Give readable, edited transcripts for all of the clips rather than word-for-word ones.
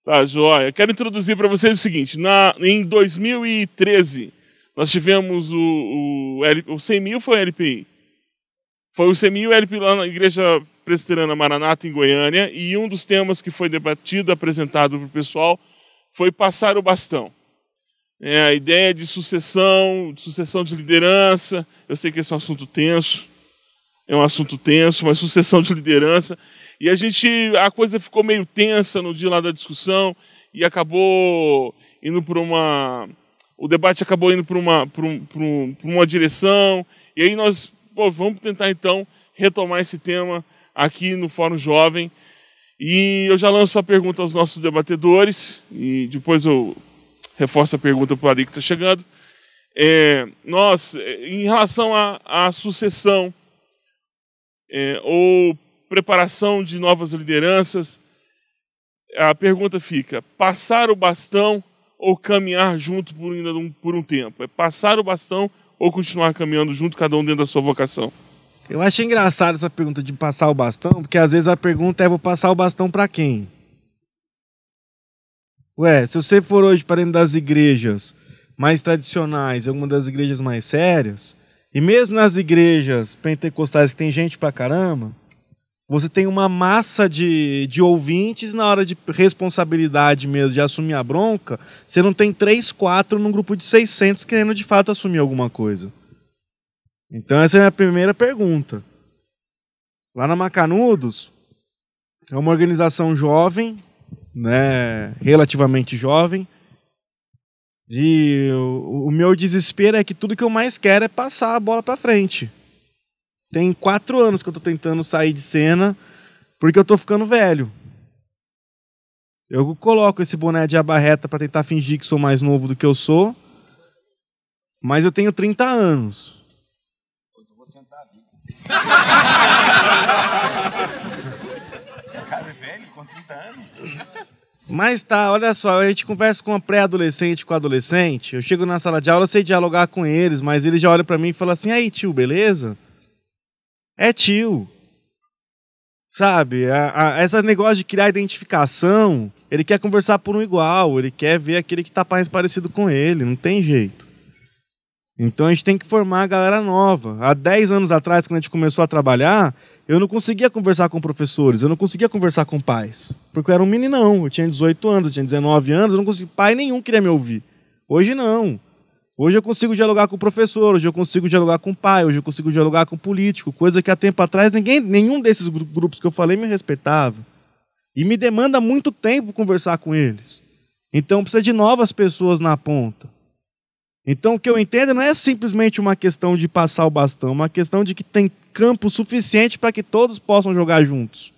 Tá, joia. Quero introduzir para vocês o seguinte. Em 2013, nós tivemos o 100 mil, foi o LPI. Foi o 100 mil LPI lá na Igreja Presbiteriana Maranata, em Goiânia, e um dos temas que foi debatido, apresentado para o pessoal, foi passar o bastão. A ideia de sucessão de liderança. Eu sei que esse é um assunto tenso, mas sucessão de liderança. E a coisa ficou meio tensa no dia lá da discussão e acabou indo para o debate acabou indo para uma direção. E aí nós vamos tentar então retomar esse tema aqui no Fórum Jovem. E eu já lanço a pergunta aos nossos debatedores e depois eu reforço a pergunta para o Ari que está chegando. Em relação à sucessão ou preparação de novas lideranças, a pergunta fica: passar o bastão ou caminhar junto por um tempo? É passar o bastão ou continuar caminhando junto, cada um dentro da sua vocação? Eu acho engraçado essa pergunta de passar o bastão, porque às vezes a pergunta é: vou passar o bastão para quem? Ué, se você for hoje para dentro das igrejas mais tradicionais, alguma das igrejas mais sérias, e mesmo nas igrejas pentecostais que tem gente pra caramba, você tem uma massa de ouvintes. Na hora de responsabilidade mesmo, de assumir a bronca, você não tem 3, 4 num grupo de 600 querendo de fato assumir alguma coisa. Então essa é a minha primeira pergunta. Lá na Macanudos, é uma organização jovem, né, relativamente jovem. O meu desespero é que tudo que eu mais quero é passar a bola para frente. Tem 4 anos que eu tô tentando sair de cena porque eu tô ficando velho. Eu coloco esse boné de aba reta para tentar fingir que sou mais novo do que eu sou, mas eu tenho 30 anos. Eu vou sentar ali. O cara é velho com 30 anos. Mas tá, olha só, a gente conversa com uma pré-adolescente, com adolescente, eu chego na sala de aula, eu sei dialogar com eles, mas eles já olham pra mim e falam assim: aí tio, beleza? É tio. Sabe, esse negócio de criar identificação, ele quer conversar por um igual, ele quer ver aquele que tá mais parecido com ele, não tem jeito. Então a gente tem que formar a galera nova. Há 10 anos atrás, quando a gente começou a trabalhar, eu não conseguia conversar com professores, eu não conseguia conversar com pais, porque eu era um meninão, eu tinha 18 anos, eu tinha 19 anos, eu não conseguia, pai nenhum queria me ouvir. Hoje não. Hoje eu consigo dialogar com o professor, hoje eu consigo dialogar com o pai, hoje eu consigo dialogar com o político, coisa que há tempo atrás nenhum desses grupos que eu falei me respeitava. E me demanda muito tempo conversar com eles. Então precisa de novas pessoas na ponta. Então o que eu entendo não é simplesmente uma questão de passar o bastão, é uma questão de que tem campo suficiente para que todos possam jogar juntos.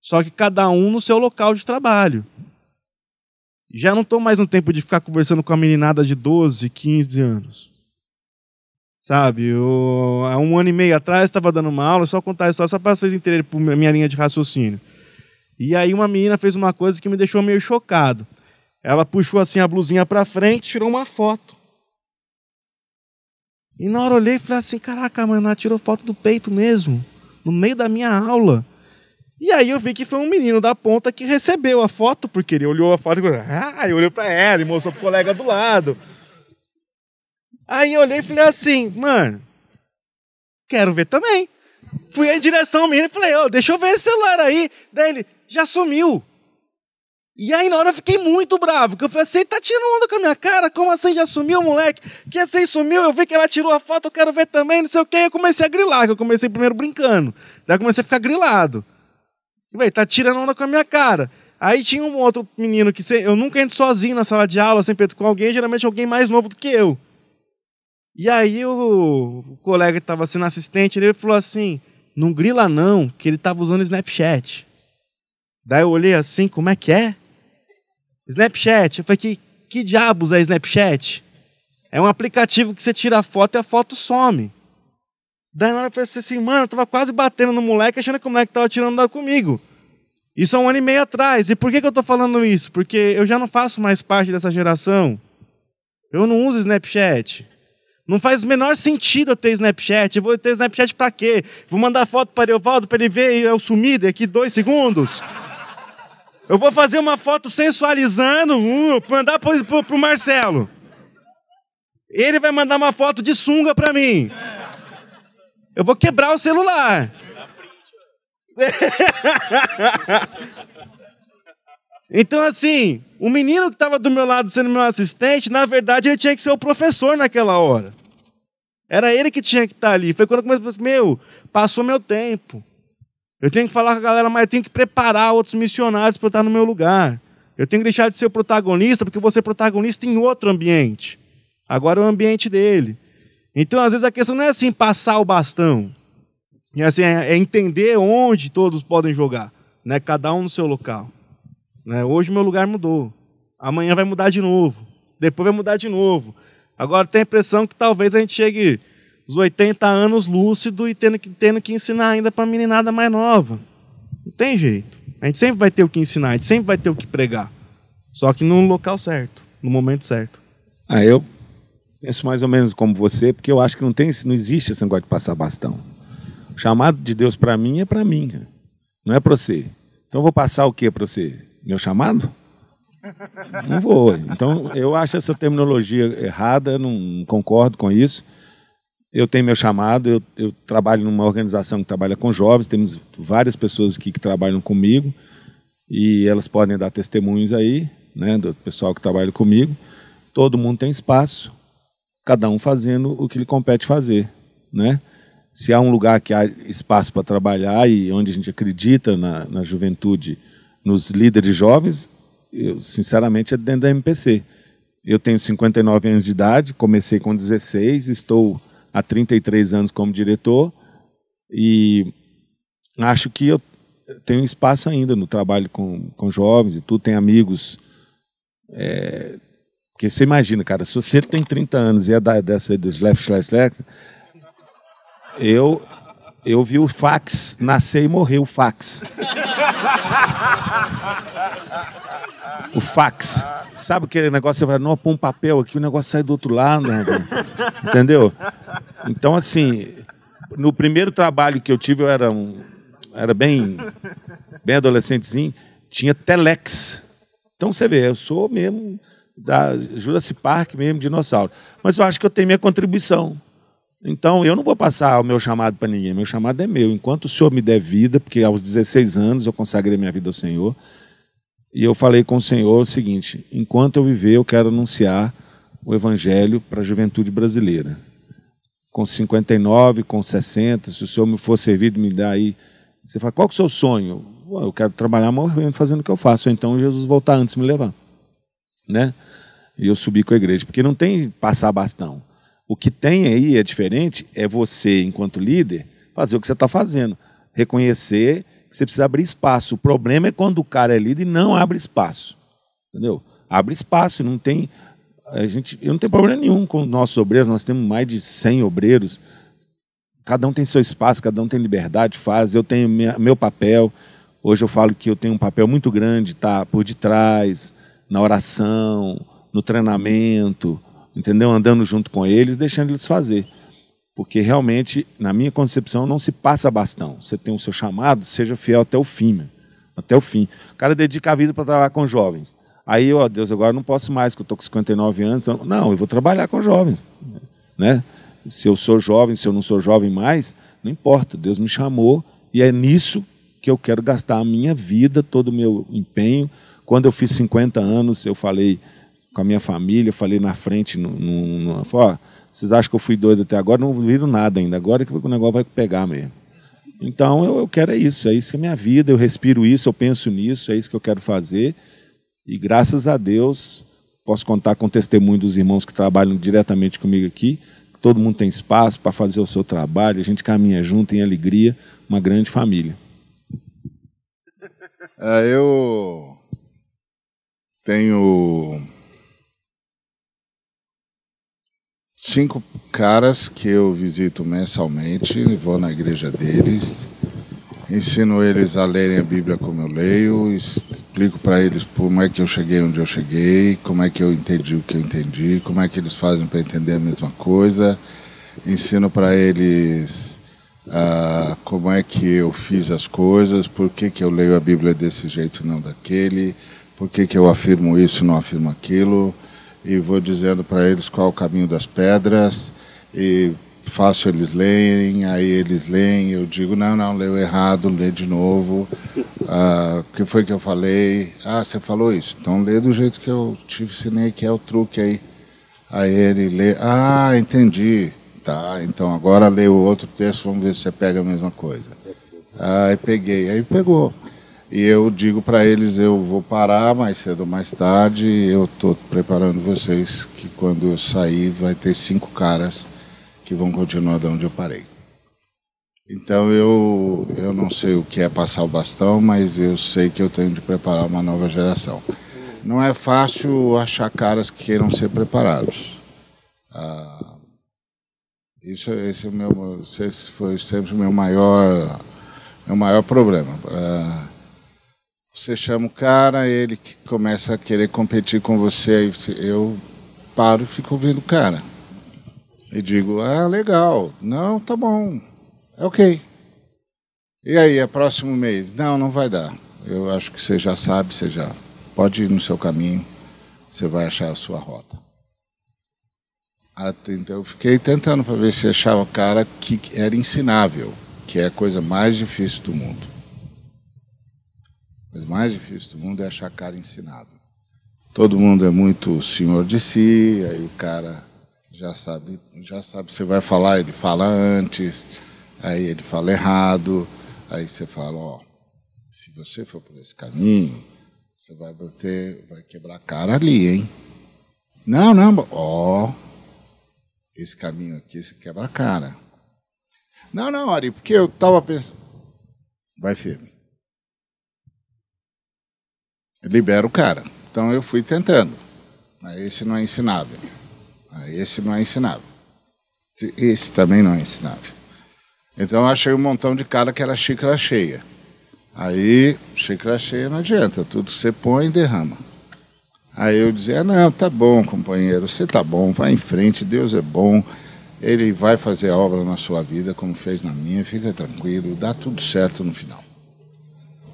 Só que cada um no seu local de trabalho. Já não estou mais no tempo de ficar conversando com a meninada de 12, 15 anos. Sabe, há 1 ano e meio atrás estava dando uma aula, só contar a história, só para vocês entenderem por minha linha de raciocínio. E aí uma menina fez uma coisa que me deixou meio chocado. Ela puxou assim a blusinha para frente e tirou uma foto. E na hora eu olhei e falei assim: caraca, mano, ela tirou foto do peito mesmo, no meio da minha aula. E aí eu vi que foi um menino da ponta que recebeu a foto, porque ele olhou a foto e olhou pra ela e mostrou pro colega do lado. Aí eu olhei e falei assim: mano, quero ver também. Fui em direção ao menino e falei: deixa eu ver esse celular aí. Daí ele, já sumiu. E aí na hora eu fiquei muito bravo, porque eu falei assim: tá tirando onda com a minha cara? Como assim já sumiu, moleque? Que assim sumiu, eu vi que ela tirou a foto, eu quero ver também, não sei o que. Aí eu comecei a grilar, que eu comecei primeiro brincando. Daí eu comecei a ficar grilado. Véi, tá tirando onda com a minha cara. Aí tinha um outro menino que eu nunca entro sozinho na sala de aula, sempre entro com alguém, geralmente alguém mais novo do que eu. E aí o colega que estava sendo assistente, ele falou assim: não grila não, que ele estava usando Snapchat. Daí eu olhei assim: como é que é? Snapchat. Eu falei: que diabos é Snapchat? É um aplicativo que você tira a foto e a foto some. Daí na hora eu pensei assim: mano, eu tava quase batendo no moleque, achando que o moleque tava tirando onda comigo. Isso há 1 ano e meio atrás. E por que eu tô falando isso? Porque eu já não faço mais parte dessa geração. Eu não uso Snapchat. Não faz o menor sentido eu ter Snapchat. Eu vou ter Snapchat pra quê? Vou mandar foto para o Evaldo para ele ver eu sumir daqui 2 segundos? Eu vou fazer uma foto sensualizando, mandar pro Marcelo. Ele vai mandar uma foto de sunga pra mim. Eu vou quebrar o celular. Então, assim, o menino que estava do meu lado sendo meu assistente, na verdade, ele tinha que ser o professor naquela hora. Era ele que tinha que estar ali. Foi quando eu comecei a pensar, passou meu tempo. Eu tenho que falar com a galera, mas eu tenho que preparar outros missionários para estar no meu lugar. Eu tenho que deixar de ser o protagonista, porque eu vou ser protagonista em outro ambiente. Agora é o ambiente dele. Então, às vezes, a questão não é assim, passar o bastão. É, assim, é entender onde todos podem jogar. Né? Cada um no seu local. Né? Hoje, meu lugar mudou. Amanhã vai mudar de novo. Depois vai mudar de novo. Agora, tem a impressão que talvez a gente chegue aos 80 anos lúcido e tendo que ensinar ainda para a meninada mais nova. Não tem jeito. A gente sempre vai ter o que ensinar, a gente sempre vai ter o que pregar. Só que no local certo, no momento certo. Eu penso mais ou menos como você, porque eu acho que não existe esse negócio de passar bastão. O chamado de Deus para mim é para mim, não é para você. Então eu vou passar o que para você? Meu chamado? Não vou. Então eu acho essa terminologia errada, eu não concordo com isso. Eu tenho meu chamado, eu trabalho numa organização que trabalha com jovens, temos várias pessoas aqui que trabalham comigo e elas podem dar testemunhos aí, né, do pessoal que trabalha comigo. Todo mundo tem espaço, cada um fazendo o que lhe compete fazer, né? Se há um lugar que há espaço para trabalhar e onde a gente acredita na juventude, nos líderes jovens, eu sinceramente é dentro da MPC. Eu tenho 59 anos de idade, comecei com 16, estou há 33 anos como diretor e acho que eu tenho espaço ainda no trabalho com jovens e tudo, tem amigos. Porque você imagina, cara, se você tem 30 anos e é dessa dos left, eu vi o fax nascer e morrer, o fax. O fax. Sabe aquele negócio, você vai, não, pôr um papel aqui, o negócio sai do outro lado, entendeu? Então, assim, no primeiro trabalho que eu tive, eu era bem adolescentezinho, tinha telex. Então, você vê, eu sou mesmo da Jurassic Park, mesmo dinossauro. Mas eu acho que eu tenho minha contribuição. Então, eu não vou passar o meu chamado para ninguém, meu chamado é meu. Enquanto o Senhor me der vida, porque aos 16 anos eu consagrei minha vida ao Senhor, e eu falei com o Senhor o seguinte, enquanto eu viver, eu quero anunciar o Evangelho para a juventude brasileira. Com 59, com 60, se o Senhor me for servido, me dá aí... Você fala, qual é o seu sonho? Eu quero trabalhar morrendo, fazendo o que eu faço. Ou então Jesus voltar antes de me levar. Né? E eu subi com a igreja, porque não tem passar bastão. O que tem aí é diferente, é você, enquanto líder, fazer o que você está fazendo. Reconhecer que você precisa abrir espaço. O problema é quando o cara é líder e não abre espaço. Entendeu? Abre espaço, não tem... Eu não tenho problema nenhum com os nossos obreiros, nós temos mais de 100 obreiros. Cada um tem seu espaço, cada um tem liberdade, faz. Eu tenho meu papel. Hoje eu falo que eu tenho um papel muito grande, tá por detrás, na oração, no treinamento, entendeu? Andando junto com eles, deixando eles fazer. Porque realmente, na minha concepção, não se passa bastão. Você tem o seu chamado, seja fiel até o fim, meu. Até o fim. O cara dedica a vida para trabalhar com jovens. Aí, ó, Deus, agora eu não posso mais, que eu estou com 59 anos. Então, não, eu vou trabalhar com jovens. Né? Se eu sou jovem, se eu não sou jovem mais, não importa. Deus me chamou e é nisso que eu quero gastar a minha vida, todo o meu empenho. Quando eu fiz 50 anos, eu falei com a minha família, falei na frente, falei, ó, vocês acham que eu fui doido até agora? Não viram nada ainda. Agora é que o negócio vai pegar mesmo. Então, eu quero é isso que é a minha vida. Eu respiro isso, eu penso nisso, é isso que eu quero fazer. E graças a Deus, posso contar com o testemunho dos irmãos que trabalham diretamente comigo aqui. Todo mundo tem espaço para fazer o seu trabalho, a gente caminha junto em alegria, uma grande família. Eu tenho 5 caras que eu visito mensalmente, vou na igreja deles, ensino eles a lerem a Bíblia como eu leio, explico para eles como é que eu cheguei onde eu cheguei, como é que eu entendi o que eu entendi, como é que eles fazem para entender a mesma coisa, ensino para eles como é que eu fiz as coisas, por que eu leio a Bíblia desse jeito e não daquele, por que eu afirmo isso e não afirmo aquilo, e vou dizendo para eles qual é o caminho das pedras, e faço eles lerem, aí eles leem, eu digo, não, leu errado, lê de novo, o que foi que eu falei? Você falou isso, então lê do jeito que eu te ensinei, que é o truque aí. Aí ele lê, entendi. Tá, então agora lê o outro texto, vamos ver se você pega a mesma coisa. Aí peguei, aí pegou. E eu digo para eles, eu vou parar mais cedo ou mais tarde, eu estou preparando vocês que quando eu sair vai ter 5 caras que vão continuar de onde eu parei. Então eu não sei o que é passar o bastão, mas eu sei que eu tenho de preparar uma nova geração. Não é fácil achar caras que queiram ser preparados. Esse foi sempre o meu maior problema. Você chama o cara, ele que começa a querer competir com você, aí eu paro e fico ouvindo o cara. E digo, legal, não, tá bom, é ok. E aí, é próximo mês? Não vai dar. Eu acho que você já sabe, você já pode ir no seu caminho, você vai achar a sua rota. Então eu fiquei tentando para ver se achava o cara que era ensinável, que é a coisa mais difícil do mundo. A coisa mais difícil do mundo é achar cara ensinável. Todo mundo é muito senhor de si, aí o cara já sabe, você vai falar, ele fala antes, aí ele fala errado, aí você fala, se você for por esse caminho, você vai quebrar a cara ali, hein? Não, esse caminho aqui, você quebra a cara. Não, Ari, porque eu estava pensando... Vai firme. Libera o cara. Então eu fui tentando. Esse não é ensinável. Esse não é ensinável. Esse também não é ensinável. Então eu achei um montão de cara que era xícara cheia. Aí, xícara cheia não adianta. Tudo você põe e derrama. Aí eu dizia, não, tá bom, companheiro, você tá bom, vai em frente, Deus é bom, Ele vai fazer a obra na sua vida, como fez na minha, fica tranquilo, dá tudo certo no final.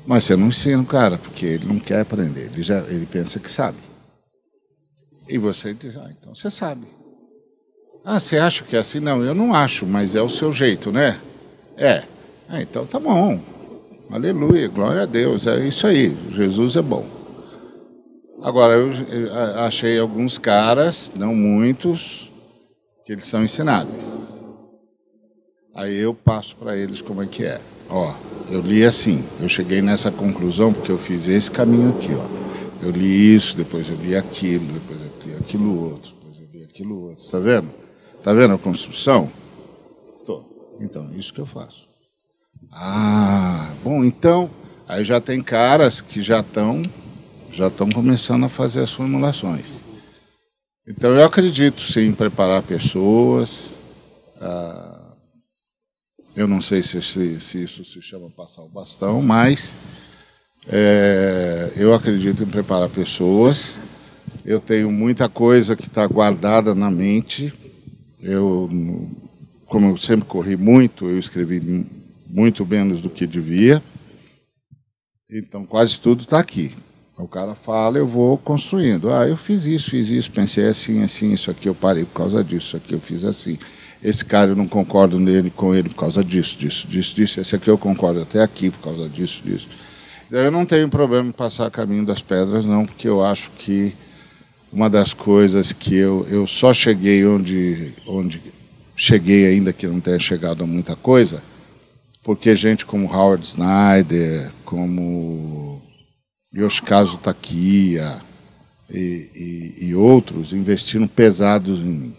Mas você não ensina o cara, porque ele não quer aprender, ele pensa que sabe. E você diz, então você sabe. Você acha que é assim? Não, eu não acho, mas é o seu jeito, né? Então tá bom, aleluia, glória a Deus, é isso aí, Jesus é bom. Agora, eu achei alguns caras, não muitos, que eles são ensináveis. Aí eu passo para eles como é que é. Eu li assim, eu cheguei nessa conclusão porque eu fiz esse caminho aqui, Eu li isso, depois eu li aquilo, depois eu li aquilo outro, depois eu li aquilo outro. Tá vendo? Tá vendo a construção? Tô. Então, isso que eu faço. Bom, então, aí já tem caras que já estão começando a fazer as formulações. Então, eu acredito, sim, em preparar pessoas. Eu não sei se isso se chama passar o bastão, mas eu acredito em preparar pessoas. Eu tenho muita coisa que está guardada na mente. Como eu sempre corri muito, eu escrevi muito menos do que devia. Então, quase tudo está aqui. O cara fala, eu vou construindo. Eu fiz isso, pensei assim, isso aqui eu parei por causa disso, isso aqui eu fiz assim. Esse cara eu não concordo com ele por causa disso. Esse aqui eu concordo até aqui por causa disso. Então, eu não tenho problema em passar caminho das pedras, não, porque eu acho que uma das coisas que eu só cheguei onde cheguei, ainda que não tenha chegado a muita coisa, porque gente como Howard Snyder, como Yoshikazu Takiya e outros investiram pesados em mim.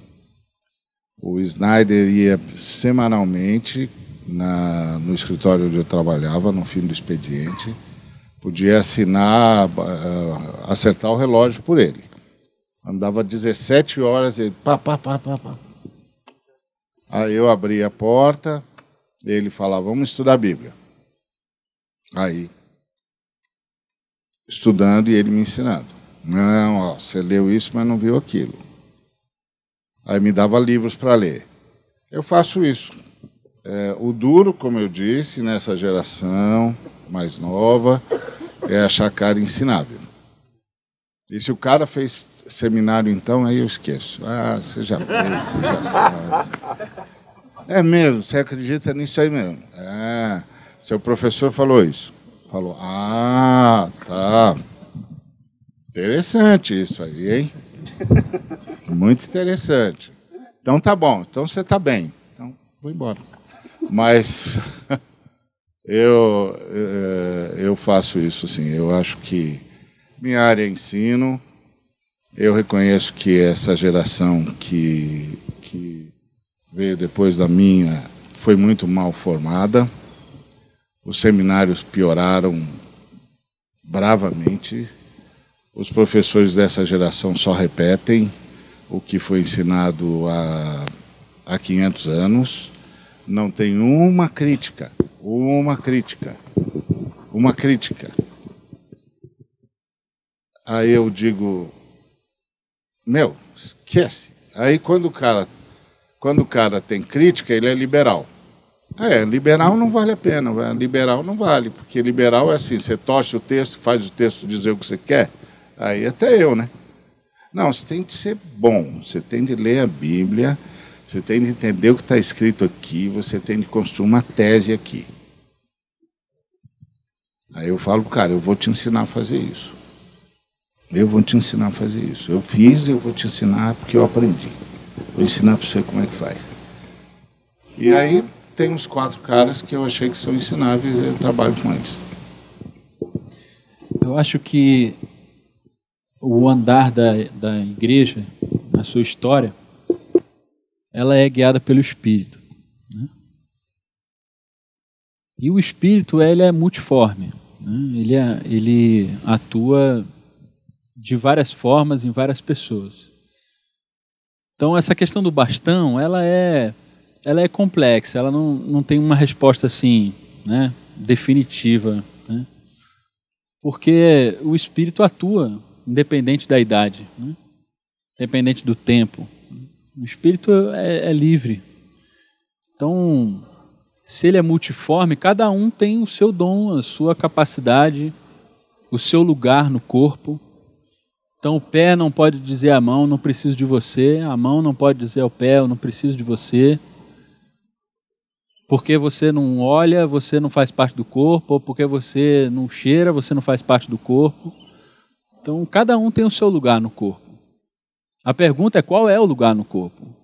O Snyder ia semanalmente no escritório onde eu trabalhava, no fim do expediente, podia assinar, acertar o relógio por ele. Andava 17 horas, ele pá. Aí eu abria a porta, ele falava, vamos estudar a Bíblia. Aí, estudando e ele me ensinando. Não, você leu isso, mas não viu aquilo. Aí me dava livros para ler. Eu faço isso. O duro, como eu disse, nessa geração mais nova, é achar cara ensinável. E se o cara fez seminário, então, aí eu esqueço. Ah, você já fez, você já sabe. É mesmo, você acredita nisso aí mesmo. Seu professor falou isso. Falou, tá. Interessante isso aí, hein? Muito interessante. Então tá bom, então você tá bem. Então, vou embora. Mas eu faço isso, assim. Eu acho que minha área é ensino. Eu reconheço que essa geração que veio depois da minha foi muito mal formada. Os seminários pioraram bravamente. Os professores dessa geração só repetem o que foi ensinado há 500 anos. Não tem uma crítica. Aí eu digo, esquece. Aí quando o cara tem crítica, ele é liberal. Liberal não vale a pena, liberal não vale, porque liberal é assim, você torce o texto, faz o texto dizer o que você quer, aí até eu, né? Não, você tem de ser bom, você tem de ler a Bíblia, você tem de entender o que está escrito aqui, você tem de construir uma tese aqui. Aí eu falo, cara, eu vou te ensinar a fazer isso. Eu fiz, eu vou te ensinar porque eu aprendi. Vou ensinar para você como é que faz. E aí tem uns 4 caras que eu achei que são ensináveis e eu trabalho com eles. Eu acho que o andar da igreja, na sua história, ela é guiada pelo Espírito, né? E o Espírito, ele é multiforme, né? Ele atua de várias formas em várias pessoas. Então, essa questão do bastão, ela é complexa, ela não tem uma resposta assim, né, definitiva, né? Porque o Espírito atua independente da idade, né? Independente do tempo. O Espírito é livre. Então, se ele é multiforme, cada um tem o seu dom, a sua capacidade, o seu lugar no corpo. Então o pé não pode dizer à mão, não preciso de você. A mão não pode dizer ao pé, eu não preciso de você. Porque você não olha, você não faz parte do corpo. Ou porque você não cheira, você não faz parte do corpo. Então cada um tem o seu lugar no corpo. A pergunta é qual é o lugar no corpo?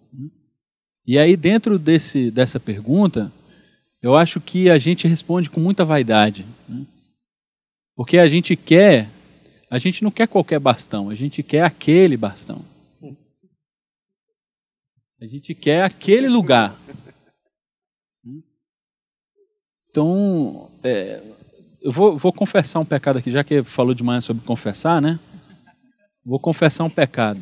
E aí dentro dessa pergunta, eu acho que a gente responde com muita vaidade, né? Porque a gente não quer qualquer bastão, a gente quer aquele bastão. A gente quer aquele lugar. Então, eu vou confessar um pecado aqui, já que falou de manhã sobre confessar, né? Vou confessar um pecado.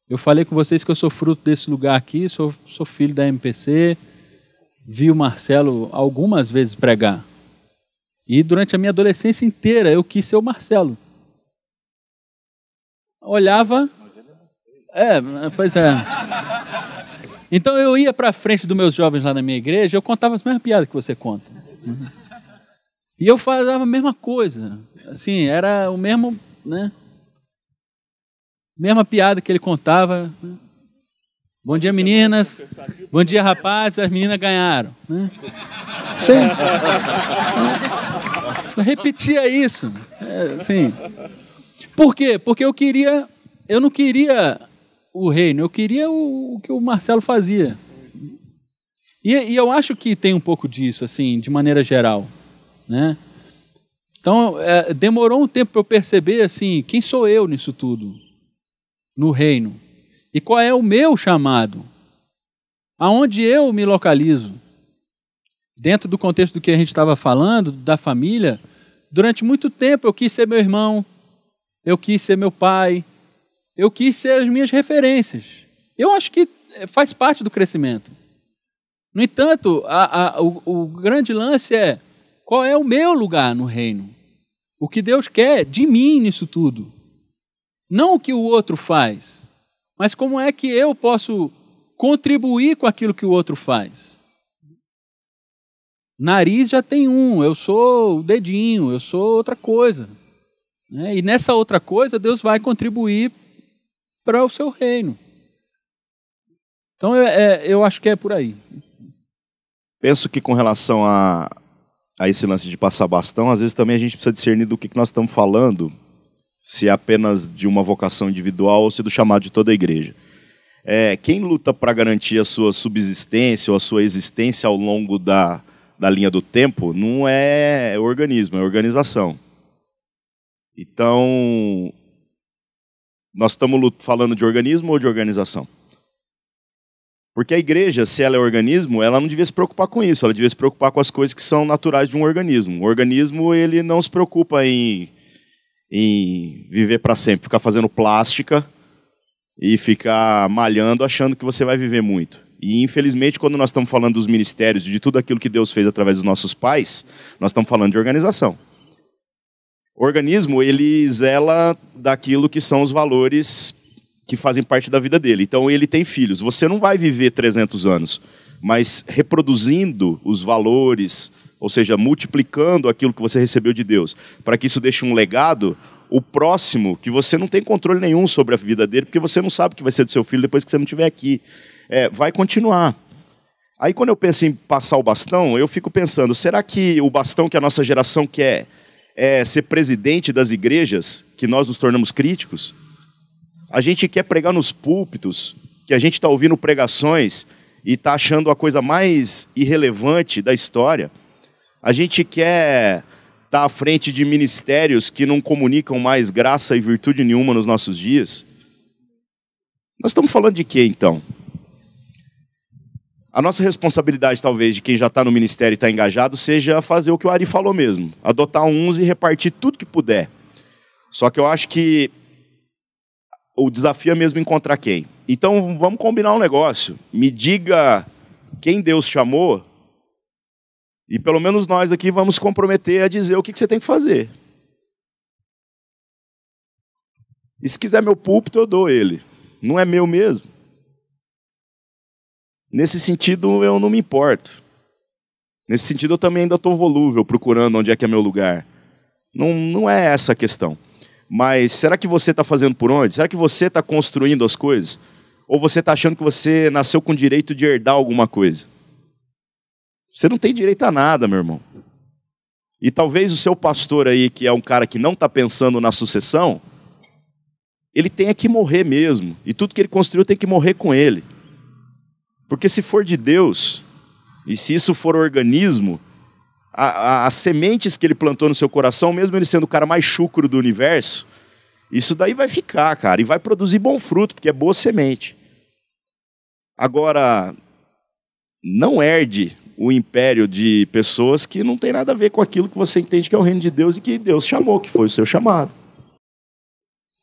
Eu falei com vocês que eu sou fruto desse lugar aqui, sou filho da MPC, vi o Marcelo algumas vezes pregar. E durante a minha adolescência inteira eu quis ser o Marcelo. Olhava... pois é. Então eu ia para frente dos meus jovens lá na minha igreja, eu contava as mesmas piadas que você conta. E eu fazia a mesma coisa. Assim, era o mesmo, né? Mesma piada que ele contava. Né? Bom dia, meninas. Bom dia, rapazes. As meninas ganharam. Né? Sempre. Eu repetia isso. Assim. Por quê? Porque eu não queria o reino, eu queria o que o Marcelo fazia. E eu acho que tem um pouco disso, assim, de maneira geral, né? Então, demorou um tempo para eu perceber, assim, quem sou eu nisso tudo, no reino? E qual é o meu chamado? Aonde eu me localizo? Dentro do contexto do que a gente estava falando, da família, durante muito tempo eu quis ser meu irmão, eu quis ser meu pai, eu quis ser as minhas referências. Eu acho que faz parte do crescimento. No entanto, o grande lance é qual é o meu lugar no reino? O que Deus quer de mim nisso tudo. Não o que o outro faz, mas como é que eu posso contribuir com aquilo que o outro faz. Nariz já tem um, eu sou o dedinho, eu sou outra coisa. Né? E nessa outra coisa, Deus vai contribuir para o seu reino. Então, eu acho que é por aí. Penso que com relação a esse lance de passar bastão, às vezes também a gente precisa discernir do que nós estamos falando, se é apenas de uma vocação individual ou se é do chamado de toda a igreja. Quem luta para garantir a sua subsistência ou a sua existência ao longo da linha do tempo não é organismo, é organização. Então, nós estamos falando de organismo ou de organização? Porque a igreja, se ela é organismo, ela não devia se preocupar com isso, ela devia se preocupar com as coisas que são naturais de um organismo. O organismo, ele não se preocupa em viver para sempre, ficar fazendo plástica e ficar malhando achando que você vai viver muito. E, infelizmente, quando nós estamos falando dos ministérios, de tudo aquilo que Deus fez através dos nossos pais, nós estamos falando de organização. O organismo, ele zela daquilo que são os valores que fazem parte da vida dele. Então, ele tem filhos. Você não vai viver 300 anos, mas reproduzindo os valores, ou seja, multiplicando aquilo que você recebeu de Deus, para que isso deixe um legado, o próximo, que você não tem controle nenhum sobre a vida dele, porque você não sabe o que vai ser do seu filho depois que você não estiver aqui. Vai continuar. Aí, quando eu penso em passar o bastão, eu fico pensando, será que o bastão que a nossa geração quer é ser presidente das igrejas, que nós nos tornamos críticos? A gente quer pregar nos púlpitos, que a gente está ouvindo pregações e está achando a coisa mais irrelevante da história. A gente quer estar à frente de ministérios que não comunicam mais graça e virtude nenhuma nos nossos dias. Nós estamos falando de quê, então? A nossa responsabilidade, talvez, de quem já está no ministério e está engajado, seja fazer o que o Ari falou mesmo. Adotar uns e repartir tudo que puder. Só que eu acho que o desafio é mesmo encontrar quem. Então, vamos combinar um negócio. Me diga quem Deus chamou e pelo menos nós aqui vamos comprometer a dizer o que você tem que fazer. E se quiser meu púlpito, eu dou ele. Não é meu mesmo. Nesse sentido, eu não me importo. Nesse sentido, eu também ainda estou volúvel, procurando onde é que é meu lugar. Não é essa a questão. Mas será que você está fazendo por onde? Será que você está construindo as coisas? Ou você está achando que você nasceu com direito de herdar alguma coisa? Você não tem direito a nada, meu irmão. E talvez o seu pastor aí, que é um cara que não está pensando na sucessão, ele tenha que morrer mesmo. E tudo que ele construiu tem que morrer com ele. Porque se for de Deus, e se isso for organismo, as sementes que ele plantou no seu coração, mesmo ele sendo o cara mais chucro do universo, isso daí vai ficar, cara, e vai produzir bom fruto, porque é boa semente. Agora, não herde o império de pessoas que não tem nada a ver com aquilo que você entende que é o reino de Deus e que Deus chamou, que foi o seu chamado.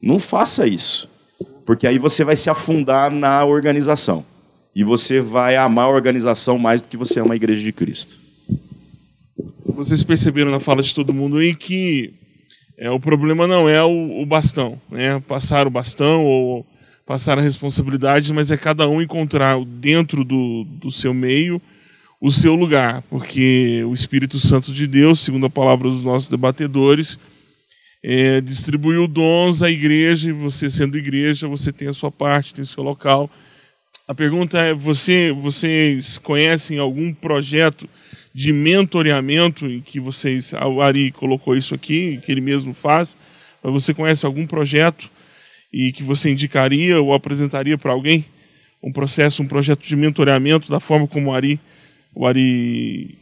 Não faça isso, porque aí você vai se afundar na organização. E você vai amar a organização mais do que você ama a igreja de Cristo. Vocês perceberam na fala de todo mundo aí que o problema não é o bastão, né? Passar o bastão ou passar a responsabilidade, mas é cada um encontrar dentro do seu meio o seu lugar, porque o Espírito Santo de Deus, segundo a palavra dos nossos debatedores, distribuiu dons à igreja, e você sendo igreja, você tem a sua parte, tem o seu local. A pergunta é, vocês conhecem algum projeto de mentoreamento em que vocês, o Ari colocou isso aqui, que ele mesmo faz, mas você conhece algum projeto e que você indicaria ou apresentaria para alguém? Um projeto de mentoreamento da forma como o Ari,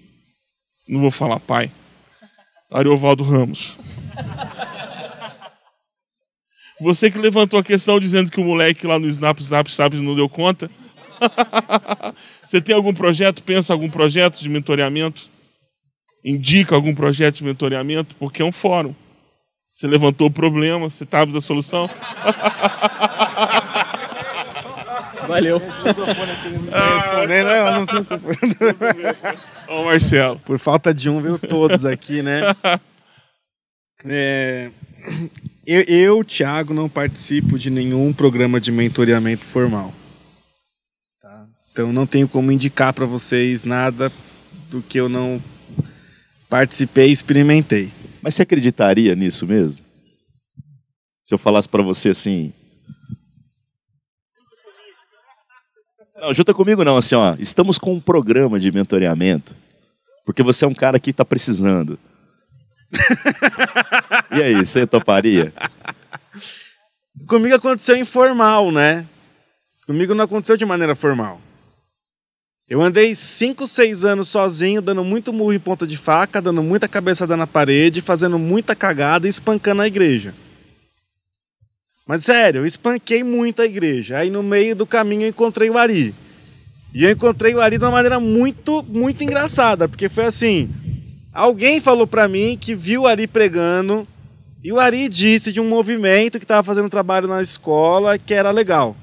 não vou falar pai, Ariovaldo Ramos. Você que levantou a questão dizendo que o moleque lá no Snap não deu conta. Você tem algum projeto? Pensa algum projeto de mentoreamento? Indica algum projeto de mentoreamento? Porque é um fórum. Você levantou o problema, você sabe da solução? Valeu. Ó, Marcelo. Por falta de um, veio todos aqui, né? Eu, Thiago, não participo de nenhum programa de mentoreamento formal. Tá? Então não tenho como indicar para vocês nada do que eu não Participei e experimentei. Mas você acreditaria nisso mesmo? Se eu falasse para você assim... Não, junta comigo não, assim, ó. Estamos com um programa de mentoreamento, porque você é um cara que está precisando. E aí, você toparia? Comigo aconteceu informal, né? Comigo não aconteceu de maneira formal. Eu andei 5, 6 anos sozinho, dando muito murro em ponta de faca, dando muita cabeçada na parede, fazendo muita cagada e espancando a igreja. Mas sério, eu espanquei muito a igreja. Aí no meio do caminho eu encontrei o Ari. E eu encontrei o Ari de uma maneira muito, muito engraçada, porque foi assim... Alguém falou pra mim que viu o Ari pregando e o Ari disse de um movimento que estava fazendo trabalho na escola que era legal.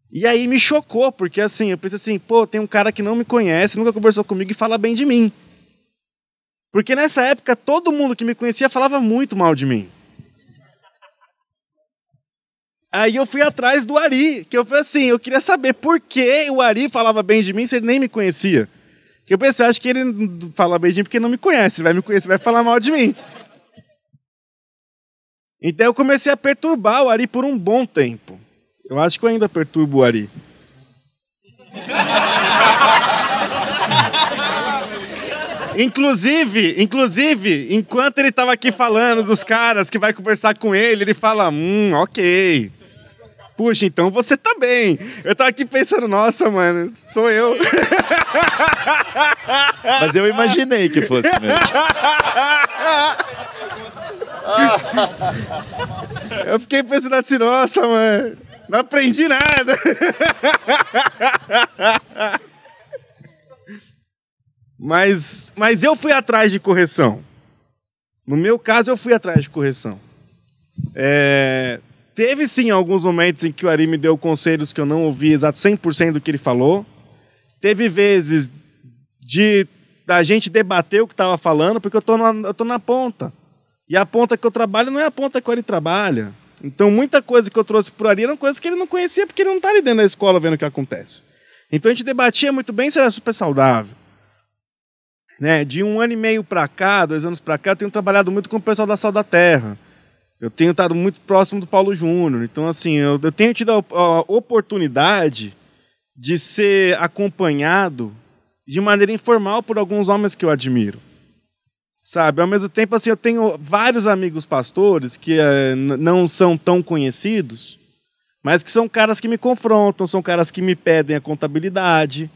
E aí me chocou, porque assim, eu pensei assim, pô, tem um cara que não me conhece, nunca conversou comigo e fala bem de mim. Porque nessa época todo mundo que me conhecia falava muito mal de mim. Aí eu fui atrás do Ari, que eu falei assim, eu queria saber por que o Ari falava bem de mim se ele nem me conhecia. Que eu pensei, acho que ele fala bem de mim porque não me conhece, vai me conhecer, vai falar mal de mim. Então eu comecei a perturbar o Ari por um bom tempo. Eu acho que eu ainda perturbo o Ari. Inclusive, enquanto ele estava aqui falando dos caras que vai conversar com ele fala, ok. Puxa, então você tá bem. Eu tava aqui pensando, nossa, mano, sou eu. Mas eu imaginei que fosse mesmo. Eu fiquei pensando assim, nossa, mano, não aprendi nada. Mas eu fui atrás de correção. No meu caso, eu fui atrás de correção. Teve sim alguns momentos em que o Ari me deu conselhos que eu não ouvi exato 100% do que ele falou. Teve vezes da gente debater o que estava falando, porque eu tô na ponta. E a ponta que eu trabalho não é a ponta que o Ari trabalha. Então muita coisa que eu trouxe pro Ari eram coisas que ele não conhecia, porque ele não está ali dentro da escola vendo o que acontece. Então a gente debatia muito bem se era super saudável. Né? De 1 ano e meio para cá, 2 anos para cá, eu tenho trabalhado muito com o pessoal da Sal da Terra. Eu tenho estado muito próximo do Paulo Júnior. Então, assim, eu tenho tido a oportunidade de ser acompanhado de maneira informal por alguns homens que eu admiro. Sabe? Ao mesmo tempo, assim, eu tenho vários amigos pastores que não são tão conhecidos, mas que são caras que me confrontam, são caras que me pedem a contabilidade.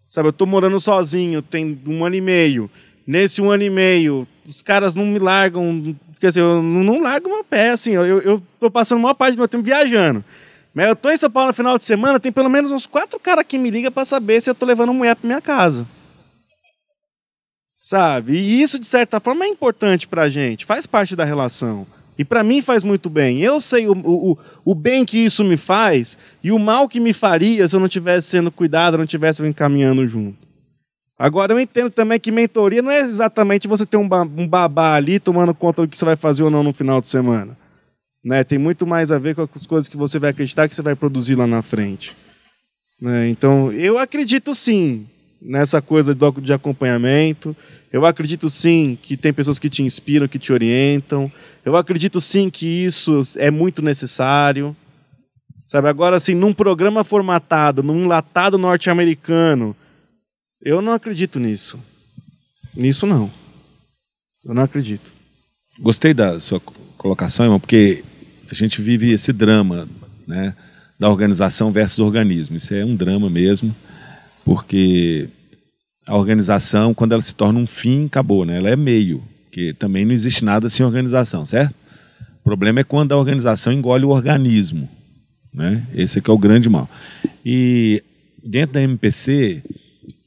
Sabe? Eu estou morando sozinho, tem 1 ano e meio. Nesse 1 ano e meio, os caras não me largam... Porque assim, eu não largo meu pé, assim, eu tô passando a maior parte do meu tempo viajando. Mas eu tô em São Paulo no final de semana, tem pelo menos uns 4 caras que me ligam para saber se eu tô levando mulher para minha casa. Sabe? E isso, de certa forma, é importante pra gente, faz parte da relação. E pra mim faz muito bem. Eu sei o bem que isso me faz e o mal que me faria se eu não estivesse sendo cuidado, não estivesse encaminhando junto. Agora, eu entendo também que mentoria não é exatamente você ter um babá ali tomando conta do que você vai fazer ou não no final de semana. Né? Tem muito mais a ver com as coisas que você vai acreditar que você vai produzir lá na frente. Né? Então, eu acredito sim nessa coisa de acompanhamento. Eu acredito sim que tem pessoas que te inspiram, que te orientam. Eu acredito sim que isso é muito necessário. Sabe? Agora, assim, num programa formatado, num enlatado norte-americano, eu não acredito nisso. Nisso não. Eu não acredito. Gostei da sua colocação, irmão, porque a gente vive esse drama, né, da organização versus organismo. Isso é um drama mesmo, porque a organização, quando ela se torna um fim, acabou, né? Ela é meio, porque também não existe nada sem organização, certo? O problema é quando a organização engole o organismo, né? Esse que é o grande mal. E dentro da MPC...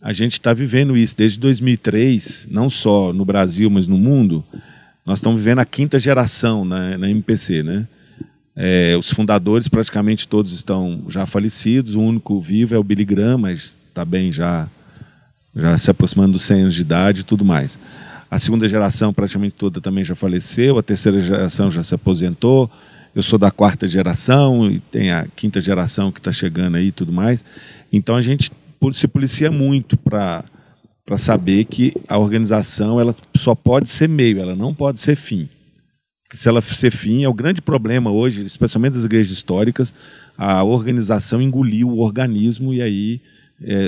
A gente está vivendo isso desde 2003, não só no Brasil, mas no mundo. Nós estamos vivendo a 5ª geração na MPC, né? Os fundadores praticamente todos estão já falecidos, o único vivo é o Billy Graham, mas está bem já se aproximando dos 100 anos de idade e tudo mais. A 2ª geração praticamente toda também já faleceu, a 3ª geração já se aposentou, eu sou da 4ª geração e tem a 5ª geração que está chegando aí e tudo mais. Então a gente se policia muito para para saber que a organização ela só pode ser meio, ela não pode ser fim. Se ela ser fim, é o grande problema hoje, especialmente das igrejas históricas, a organização engoliu o organismo e aí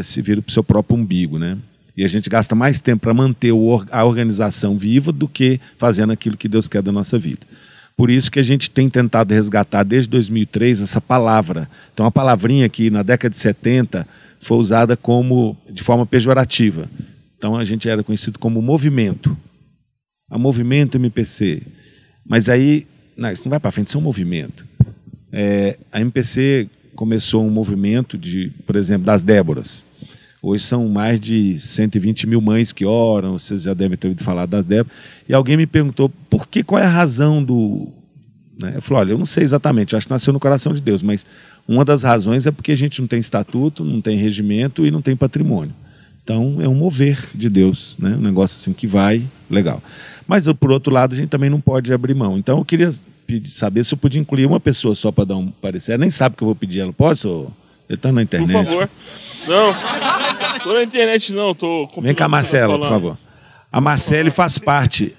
se vira para o seu próprio umbigo, né? E a gente gasta mais tempo para manter a organização viva do que fazendo aquilo que Deus quer da nossa vida. Por isso que a gente tem tentado resgatar desde 2003 essa palavra. Então, a palavrinha que na década de 70 foi usada de forma pejorativa. Então, a gente era conhecido como movimento. A movimento MPC. Mas aí, não, isso não vai para frente, isso é um movimento. A MPC começou um movimento, por exemplo, das Déboras. Hoje são mais de 120 mil mães que oram, vocês já devem ter ouvido falar das Déboras. E alguém me perguntou, qual é a razão do... Né? Eu falei, olha, eu não sei exatamente, eu acho que nasceu no coração de Deus, mas uma das razões é porque a gente não tem estatuto, não tem regimento e não tem patrimônio. Então, é um mover de Deus, né? Um negócio assim que vai, legal. Mas, por outro lado, a gente também não pode abrir mão. Então, eu queria saber se eu podia incluir uma pessoa só para dar um parecer. Ela nem sabe que eu vou pedir, ela pode? Ele está na internet. Por favor. Não, tô na internet não, tô... Vem cá, Marcela, por favor. A Marcele faz parte,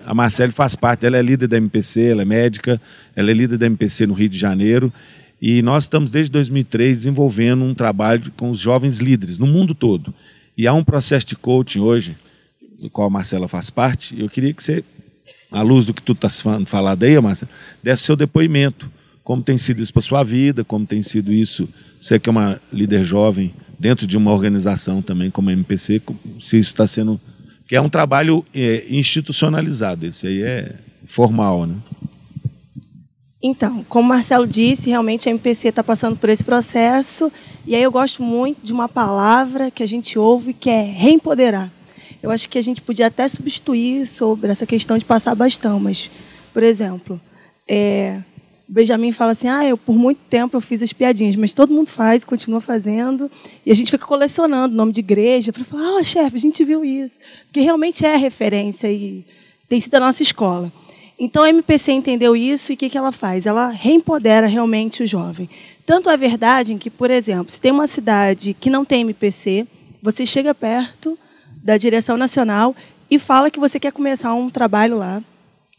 ela é líder da MPC, ela é médica, ela é líder da MPC no Rio de Janeiro, e nós estamos desde 2003 desenvolvendo um trabalho com os jovens líderes no mundo todo. E há um processo de coaching hoje, do qual a Marcela faz parte, e eu queria que você, à luz do que tu está falando aí, Marcela, desse seu depoimento, como tem sido isso para a sua vida, como tem sido isso, você que é uma líder jovem, dentro de uma organização também como a MPC, se isso está sendo... que é um trabalho institucionalizado, esse aí é formal, né? Então, como o Marcelo disse, realmente a MPC está passando por esse processo, e aí eu gosto muito de uma palavra que a gente ouve, que é reempoderar. Eu acho que a gente podia até substituir sobre essa questão de passar bastão, mas, por exemplo, o Benjamin fala assim, por muito tempo eu fiz as piadinhas, mas todo mundo faz, continua fazendo, e a gente fica colecionando nome de igreja para falar, chefe, a gente viu isso, porque realmente é referência e tem sido a nossa escola. Então a MPC entendeu isso e o que ela faz? Ela reempodera realmente o jovem. Tanto é verdade que, por exemplo, se tem uma cidade que não tem MPC, você chega perto da direção nacional e fala que você quer começar um trabalho lá.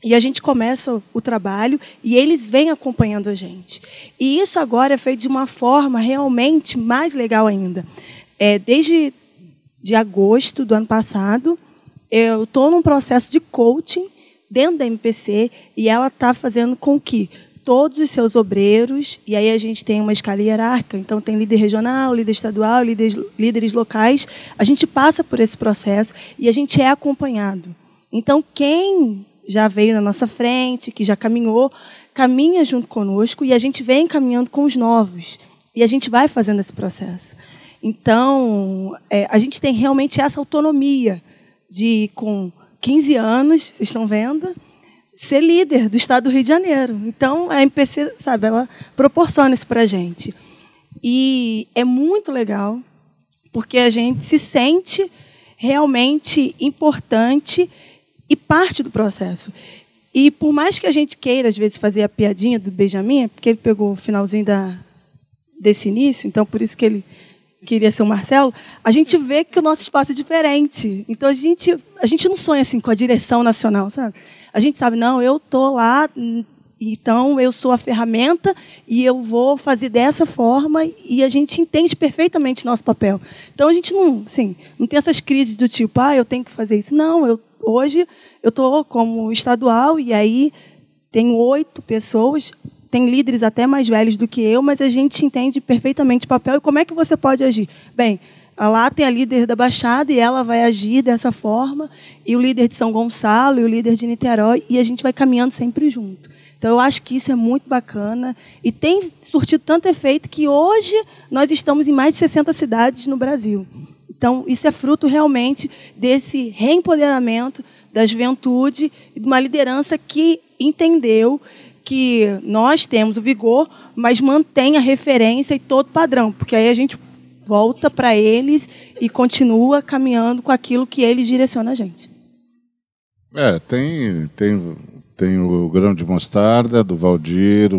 E a gente começa o trabalho e eles vêm acompanhando a gente. E isso agora é feito de uma forma realmente mais legal ainda. Desde agosto do ano passado, eu estou num processo de coaching dentro da MPC e ela está fazendo com que todos os seus obreiros, e aí a gente tem uma escala hierárquica, então tem líder regional, líder estadual, líderes locais, a gente passa por esse processo e a gente é acompanhado. Então, quem já veio na nossa frente, que já caminhou, caminha junto conosco e a gente vem caminhando com os novos. E a gente vai fazendo esse processo. Então, a gente tem realmente essa autonomia de, com 15 anos, vocês estão vendo, ser líder do estado do Rio de Janeiro. Então, a MPC, sabe, ela proporciona isso para a gente. E é muito legal, porque a gente se sente realmente importante e parte do processo. E por mais que a gente queira, às vezes, fazer a piadinha do Benjamin, porque ele pegou o finalzinho desse início, então por isso que ele queria ser o Marcelo, a gente vê que o nosso espaço é diferente. Então a gente não sonha assim com a direção nacional, sabe? A gente sabe, não, eu estou lá, então eu sou a ferramenta e eu vou fazer dessa forma, e a gente entende perfeitamente nosso papel. Então a gente não tem essas crises do tipo, eu tenho que fazer isso. Não, hoje eu estou como estadual e aí tem 8 pessoas, tem líderes até mais velhos do que eu, mas a gente entende perfeitamente o papel. E como é que você pode agir? Bem, lá tem a líder da Baixada e ela vai agir dessa forma, e o líder de São Gonçalo e o líder de Niterói, e a gente vai caminhando sempre junto. Então, eu acho que isso é muito bacana e tem surtido tanto efeito que hoje nós estamos em mais de 60 cidades no Brasil. Então, isso é fruto realmente desse reempoderamento da juventude e de uma liderança que entendeu que nós temos o vigor, mas mantém a referência e todo o padrão, porque aí a gente volta para eles e continua caminhando com aquilo que eles direcionam a gente. Tem o grão de mostarda do Valdir,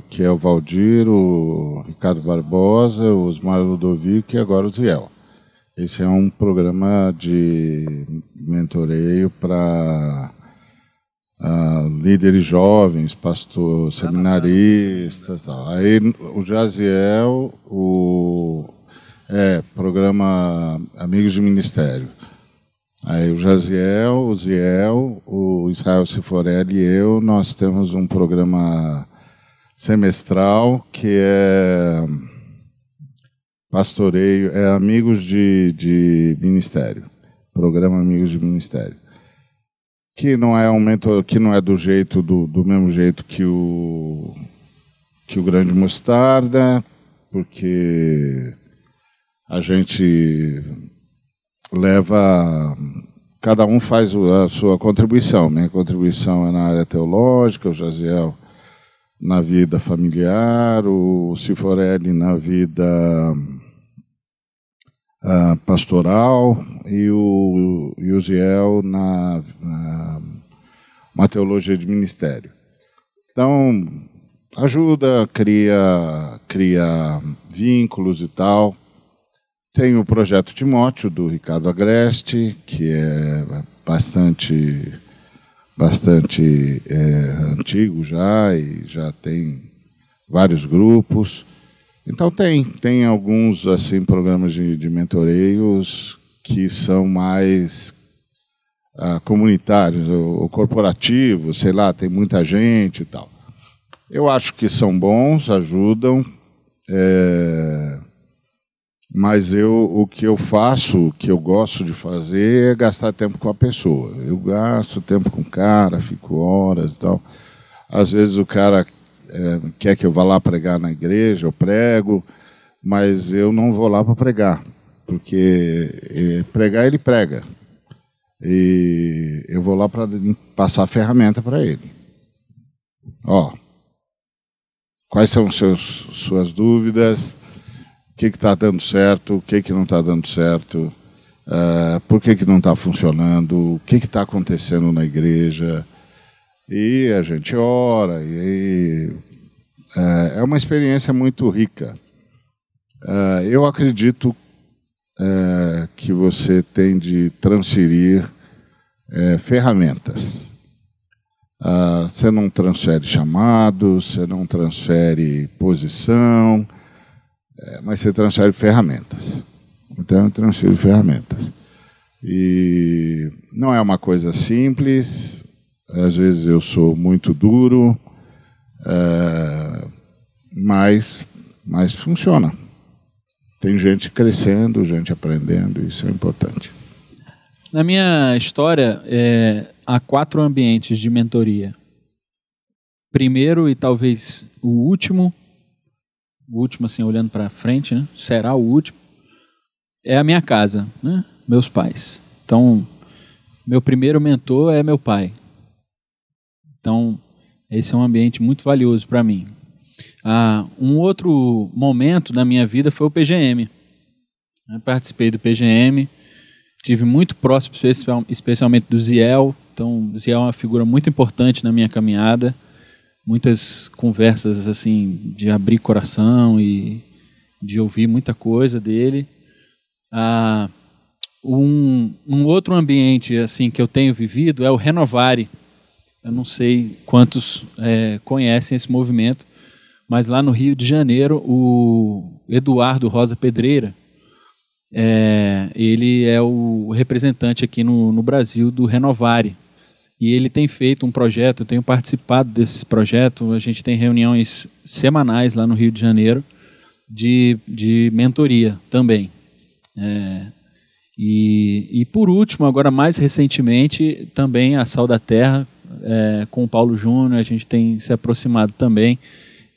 que é o Valdir, o Ricardo Barbosa, o Osmar Ludovico e agora o Ziel. Esse é um programa de mentoreio para líderes jovens, pastores, seminaristas, tal. Aí o Jaziel, programa Amigos de Ministério. Aí o Jaziel, o Ziel, o Israel Ciforelli e eu, nós temos um programa semestral que é pastoreio, é Amigos de Ministério, programa Amigos de Ministério, que não é um mentor, que não é do mesmo jeito que o Grande Mostarda, porque a gente cada um faz a sua contribuição. Minha contribuição é na área teológica, o Jaziel na vida familiar, o Ciforelli na vida pastoral e o Ziel na teologia de ministério. Então, ajuda, cria vínculos e tal. Tem o projeto Timóteo, do Ricardo Agreste, que é bastante antigo já, e já tem vários grupos. Então tem alguns assim programas de mentoreios que são mais comunitários ou corporativos, sei lá, tem muita gente e tal. Eu acho que são bons, ajudam, mas o que eu faço, o que eu gosto de fazer é gastar tempo com a pessoa. Eu gasto tempo com o cara, fico horas e tal. Às vezes o cara quer que eu vá lá pregar na igreja, eu prego, mas eu não vou lá para pregar, porque pregar ele prega. E eu vou lá para passar a ferramenta para ele. Quais são suas dúvidas? O que está dando certo? O que não está dando certo? Por que não está funcionando? O que está acontecendo na igreja? E a gente ora. É uma experiência muito rica. Eu acredito que você tem de transferir ferramentas. Você não transfere chamado, você não transfere posição, mas você transfere ferramentas. Então, eu transfiro ferramentas. E não é uma coisa simples, às vezes eu sou muito duro, mas funciona. Tem gente crescendo, gente aprendendo, isso é importante. Na minha história, há 4 ambientes de mentoria. Primeiro e talvez o último assim, olhando para frente, né? Será o último, é a minha casa, né? Meus pais. Então, meu primeiro mentor é meu pai. Então, esse é um ambiente muito valioso para mim. Um outro momento da minha vida foi o PGM. Eu participei do PGM, tive muito próximo, especialmente do Ziel. Então, o Ziel é uma figura muito importante na minha caminhada. Muitas conversas assim de abrir coração e de ouvir muita coisa dele. Um outro ambiente assim que eu tenho vivido é o Renovare. Eu não sei quantos conhecem esse movimento, mas lá no Rio de Janeiro, o Eduardo Rosa Pedreira, ele é o representante aqui no Brasil do Renovare. E ele tem feito um projeto, eu tenho participado desse projeto, a gente tem reuniões semanais lá no Rio de Janeiro de mentoria também. E por último, agora mais recentemente, também a Sal da Terra, com o Paulo Júnior, a gente tem se aproximado também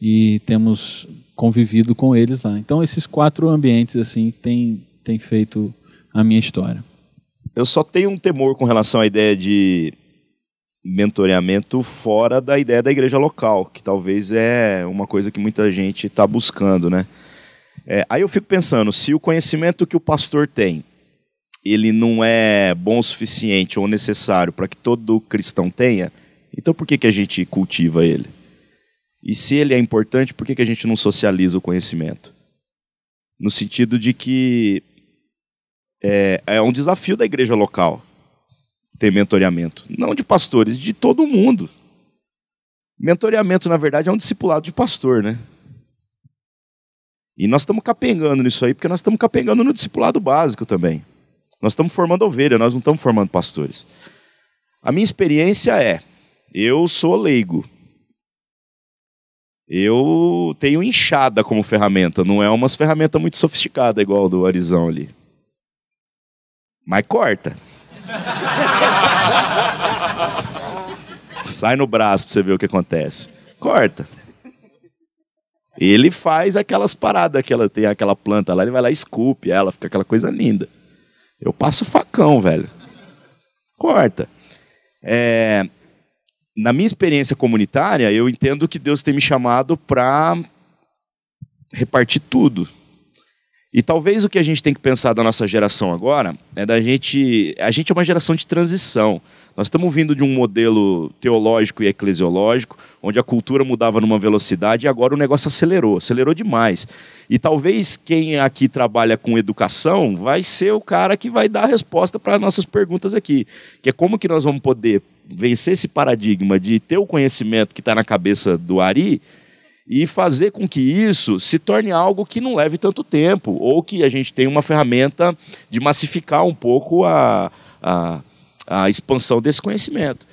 e temos convivido com eles lá. Então esses 4 ambientes assim têm feito a minha história. Eu só tenho um temor com relação à ideia de mentoreamento fora da ideia da igreja local, que talvez é uma coisa que muita gente está buscando, né? Aí eu fico pensando, se o conhecimento que o pastor tem, ele não é bom o suficiente ou necessário para que todo cristão tenha, então por que a gente cultiva ele? E se ele é importante, por que a gente não socializa o conhecimento? No sentido de que é um desafio da igreja local ter mentoreamento. Não de pastores, de todo mundo. Mentoreamento, na verdade, é um discipulado de pastor, né? E nós estamos capengando nisso aí, porque nós estamos capengando no discipulado básico também. Nós estamos formando ovelha, nós não estamos formando pastores. A minha experiência eu sou leigo. Eu tenho enxada como ferramenta, não é umas ferramentas muito sofisticadas igual do Arizão ali. Mas corta. Sai no braço pra você ver o que acontece. Corta. Ele faz aquelas paradas que ela tem, aquela planta lá, ele vai lá e esculpe ela, fica aquela coisa linda. Eu passo facão, velho. Corta. Na minha experiência comunitária, eu entendo que Deus tem me chamado para repartir tudo. E talvez o que a gente tem que pensar da nossa geração agora é a gente é uma geração de transição. Nós estamos vindo de um modelo teológico e eclesiológico, onde a cultura mudava numa velocidade e agora o negócio acelerou demais. E talvez quem aqui trabalha com educação vai ser o cara que vai dar a resposta para as nossas perguntas aqui, que é como que nós vamos poder vencer esse paradigma de ter o conhecimento que está na cabeça do Ari e fazer com que isso se torne algo que não leve tanto tempo, ou que a gente tenha uma ferramenta de massificar um pouco a expansão desse conhecimento.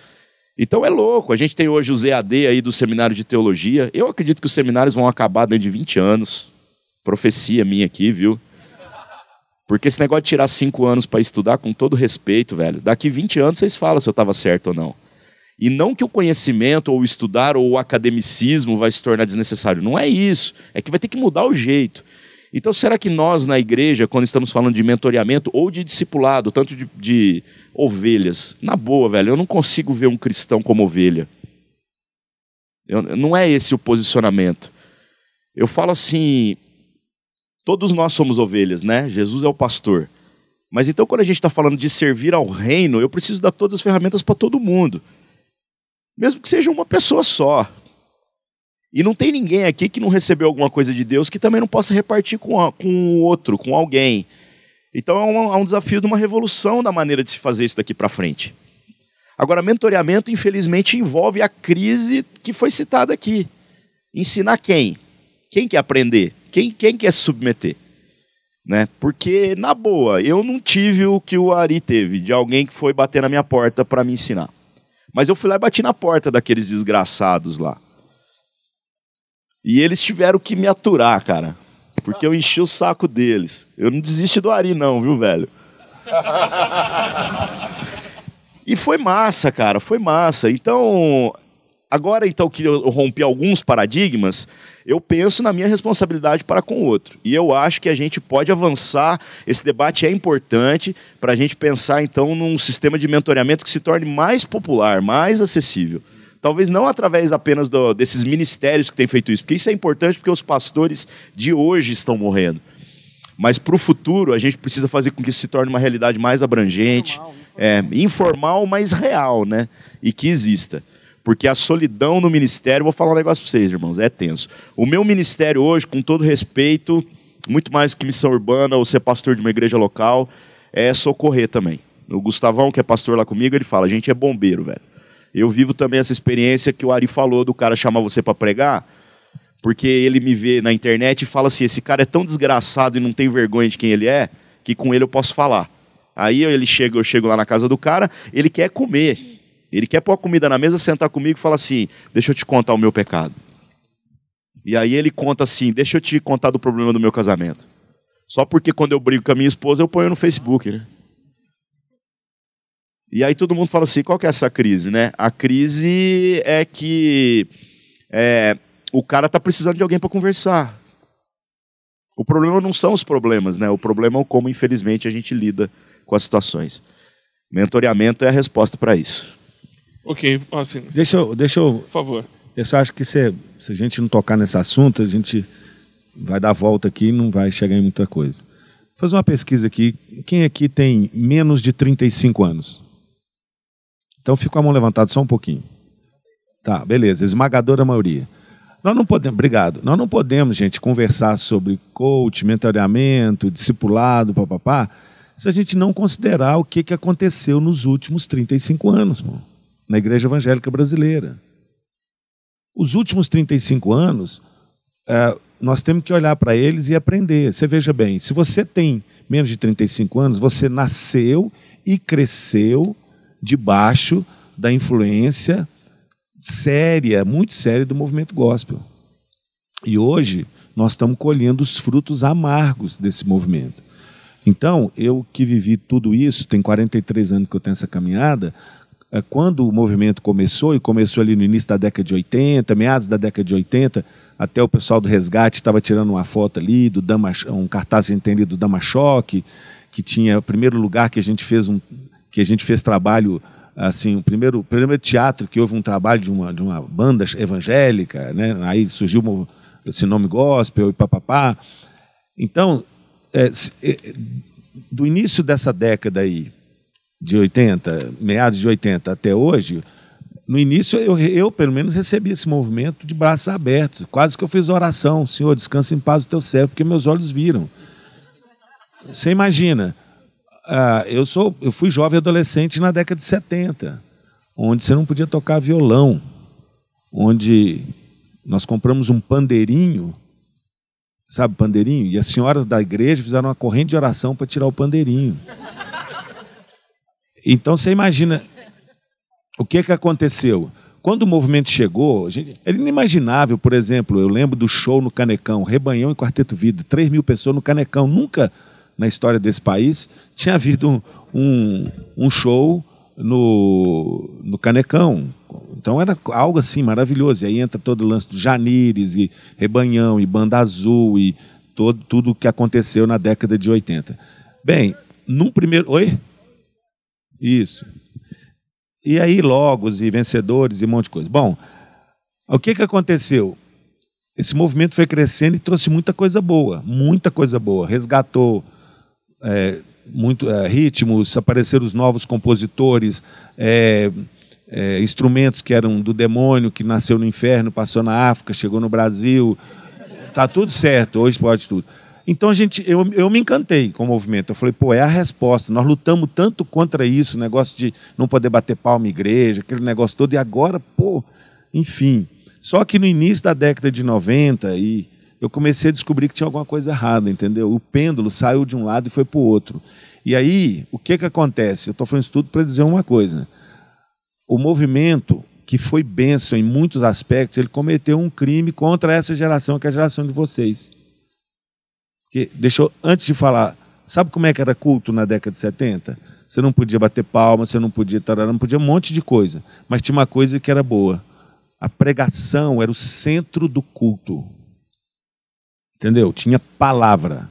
Então é louco, a gente tem hoje os EAD aí do seminário de teologia. Eu acredito que os seminários vão acabar dentro de 20 anos. Profecia minha aqui, viu? Porque esse negócio de tirar 5 anos para estudar, com todo respeito, velho, daqui 20 anos vocês falam se eu estava certo ou não. E não que o conhecimento, ou o estudar, ou o academicismo vai se tornar desnecessário. Não é isso. É que vai ter que mudar o jeito. Então, será que nós, na igreja, quando estamos falando de mentoreamento ou de discipulado, tanto de ovelhas, na boa, velho, eu não consigo ver um cristão como ovelha. Não é esse o posicionamento. Eu falo assim, todos nós somos ovelhas, né? Jesus é o pastor. Mas então, quando a gente está falando de servir ao reino, eu preciso dar todas as ferramentas para todo mundo. Mesmo que seja uma pessoa só. E não tem ninguém aqui que não recebeu alguma coisa de Deus que também não possa repartir com o outro, com alguém. Então é um desafio de uma revolução da maneira de se fazer isso daqui para frente. Agora, mentoreamento, infelizmente, envolve a crise que foi citada aqui. Ensinar quem? Quem quer aprender? Quem quer se submeter? Né? Porque, na boa, eu não tive o que o Ari teve, de alguém que foi bater na minha porta para me ensinar. Mas eu fui lá e bati na porta daqueles desgraçados lá. E eles tiveram que me aturar, cara. Porque eu enchi o saco deles. Eu não desisti do Ari não, viu, velho? E foi massa, cara, foi massa. Então, agora então que eu rompi alguns paradigmas, eu penso na minha responsabilidade para com o outro. E eu acho que a gente pode avançar, esse debate é importante para a gente pensar então num sistema de mentoreamento que se torne mais popular, mais acessível. Talvez não através apenas desses ministérios que têm feito isso, porque isso é importante porque os pastores de hoje estão morrendo. Mas para o futuro a gente precisa fazer com que isso se torne uma realidade mais abrangente, informal, mas real, né? E que exista. Porque a solidão no ministério, vou falar um negócio para vocês, irmãos, é tenso. O meu ministério hoje, com todo respeito, muito mais do que missão urbana ou ser pastor de uma igreja local, é socorrer também. O Gustavão, que é pastor lá comigo, ele fala, a gente é bombeiro, velho. Eu vivo também essa experiência que o Ari falou do cara chamar você para pregar, porque ele me vê na internet e fala assim, esse cara é tão desgraçado e não tem vergonha de quem ele é, que com ele eu posso falar. Aí eu chego lá na casa do cara, ele quer comer. Ele quer pôr a comida na mesa, sentar comigo e falar assim, deixa eu te contar o meu pecado. E aí ele conta assim, deixa eu te contar do problema do meu casamento. Só porque quando eu brigo com a minha esposa, eu ponho no Facebook, né? E aí todo mundo fala assim, qual que é essa crise, né? A crise é que o cara tá precisando de alguém para conversar. O problema não são os problemas, né? O problema é como, infelizmente, a gente lida com as situações. Mentoreamento é a resposta para isso. Ok, assim. Deixa eu. Por favor. Eu só acho que se a gente não tocar nesse assunto, a gente vai dar a volta aqui e não vai chegar em muita coisa. Vou fazer uma pesquisa aqui. Quem aqui tem menos de 35 anos? Então fica com a mão levantada só um pouquinho. Tá, beleza. Esmagadora maioria. Nós não podemos, obrigado. Nós não podemos, gente, conversar sobre coach, mentoreamento, discipulado, papapá, se a gente não considerar o que aconteceu nos últimos 35 anos, pô, na Igreja Evangélica Brasileira. Os últimos 35 anos, nós temos que olhar para eles e aprender. Você veja bem, se você tem menos de 35 anos, você nasceu e cresceu debaixo da influência séria, muito séria do movimento gospel. E hoje nós estamos colhendo os frutos amargos desse movimento. Então, eu que vivi tudo isso, tem 43 anos que eu tenho essa caminhada, quando o movimento começou, e começou ali no início da década de 80, meados da década de 80, até o pessoal do Resgate estava tirando uma foto ali, um cartaz do Dama-Choque, que tinha o primeiro lugar que a gente fez trabalho, assim, o primeiro teatro que houve um trabalho de uma banda evangélica, né? Aí surgiu esse nome gospel e papapá. Então, do início dessa década aí, de 80, meados de 80 até hoje, no início eu pelo menos recebi esse movimento de braços abertos, quase que eu fiz oração: Senhor, descansa em paz o teu servo, porque meus olhos viram. Você imagina, eu fui jovem adolescente na década de 70, onde você não podia tocar violão, onde nós compramos um pandeirinho, sabe pandeirinho? E as senhoras da igreja fizeram uma corrente de oração para tirar o pandeirinho. Então você imagina o que aconteceu. Quando o movimento chegou, era inimaginável, por exemplo, eu lembro do show no Canecão, Rebanhão e Quarteto Vida, 3.000 pessoas no Canecão. Nunca na história desse país tinha havido um show no Canecão. Então era algo assim maravilhoso. E aí entra todo o lance do Janires e Rebanhão e Banda Azul e tudo o que aconteceu na década de 80. Bem, num primeiro... Oi? Isso. E aí Logos e Vencedores e um monte de coisa. Bom, o que aconteceu? Esse movimento foi crescendo e trouxe muita coisa boa. Muita coisa boa. Resgatou ritmos, apareceram os novos compositores, instrumentos que eram do demônio, que nasceu no inferno, passou na África, chegou no Brasil. Tá tudo certo, hoje pode tudo. Então eu me encantei com o movimento. Eu falei, pô, é a resposta. Nós lutamos tanto contra isso, o negócio de não poder bater palma em igreja, aquele negócio todo, e agora, pô, enfim. Só que no início da década de 90, eu comecei a descobrir que tinha alguma coisa errada, entendeu? O pêndulo saiu de um lado e foi para o outro. E aí, o que acontece? Eu estou falando isso tudo para dizer uma coisa. O movimento, que foi bênção em muitos aspectos, ele cometeu um crime contra essa geração, que é a geração de vocês. Porque, antes de falar, sabe como é que era culto na década de 70? Você não podia bater palma, você não podia tarar, não podia um monte de coisa. Mas tinha uma coisa que era boa. A pregação era o centro do culto. Entendeu? Tinha palavra.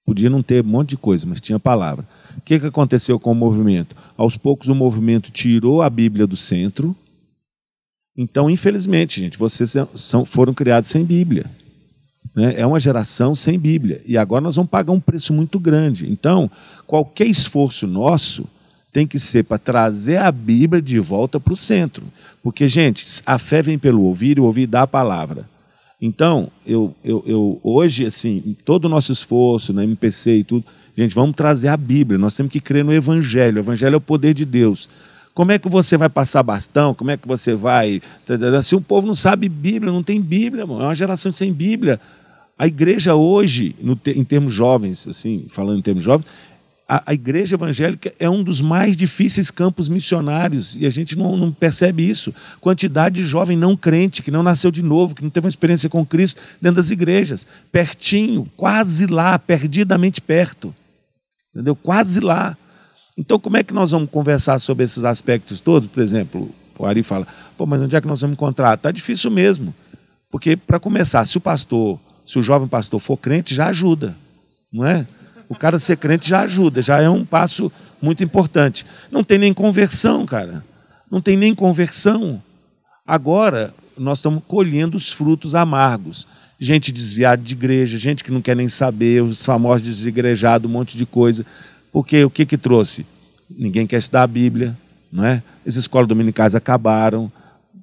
Podia não ter um monte de coisa, mas tinha palavra. O que aconteceu com o movimento? Aos poucos o movimento tirou a Bíblia do centro. Então, infelizmente, gente, vocês foram criados sem Bíblia. É uma geração sem Bíblia. E agora nós vamos pagar um preço muito grande. Então, qualquer esforço nosso tem que ser para trazer a Bíblia de volta para o centro. Porque, gente, a fé vem pelo ouvir e o ouvir dá a palavra. Então, eu hoje, assim, todo o nosso esforço na MPC e tudo, gente, vamos trazer a Bíblia. Nós temos que crer no Evangelho. O Evangelho é o poder de Deus. Como é que você vai passar bastão? Como é que você vai... Se o povo não sabe Bíblia, não tem Bíblia, irmão. É uma geração sem Bíblia. A igreja hoje, em termos jovens, assim, falando em termos jovens, a igreja evangélica é um dos mais difíceis campos missionários e a gente não percebe isso. Quantidade de jovem não crente, que não nasceu de novo, que não teve uma experiência com Cristo dentro das igrejas. Pertinho, quase lá, perdidamente perto. Entendeu? Quase lá. Então, como é que nós vamos conversar sobre esses aspectos todos? Por exemplo, o Ari fala, pô, mas onde é que nós vamos encontrar? Está difícil mesmo. Porque, para começar, se o jovem pastor for crente, já ajuda. Não é? O cara ser crente já ajuda, já é um passo muito importante. Não tem nem conversão, cara. Não tem nem conversão. Agora, nós estamos colhendo os frutos amargos. Gente desviada de igreja, gente que não quer nem saber, os famosos desigrejados, um monte de coisa. Porque o que trouxe? Ninguém quer estudar a Bíblia, não é? As escolas dominicais acabaram.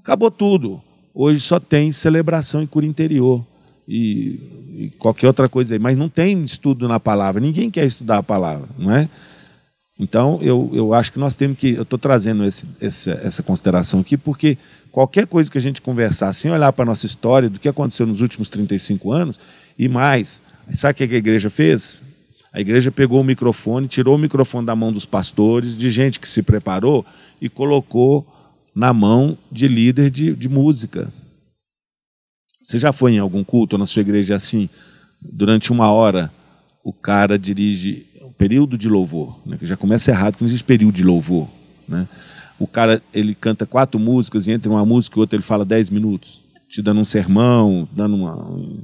Acabou tudo. Hoje só tem celebração e cura interior. e qualquer outra coisa aí, mas não tem estudo na palavra, ninguém quer estudar a palavra, não é? Então, eu acho que nós temos que... Eu estou trazendo essa consideração aqui, porque qualquer coisa que a gente conversar, sem olhar para a nossa história, do que aconteceu nos últimos 35 anos, e mais, sabe o que a igreja fez? A igreja pegou o microfone, tirou o microfone da mão dos pastores, de gente que se preparou, e colocou na mão de líder de música. Você já foi em algum culto ou na sua igreja assim? Durante 1 hora, o cara dirige um período de louvor, né? Que já começa errado, que não existe período de louvor, né? O cara, ele canta 4 músicas e entre uma música e outra ele fala 10 minutos, te dando um sermão, dando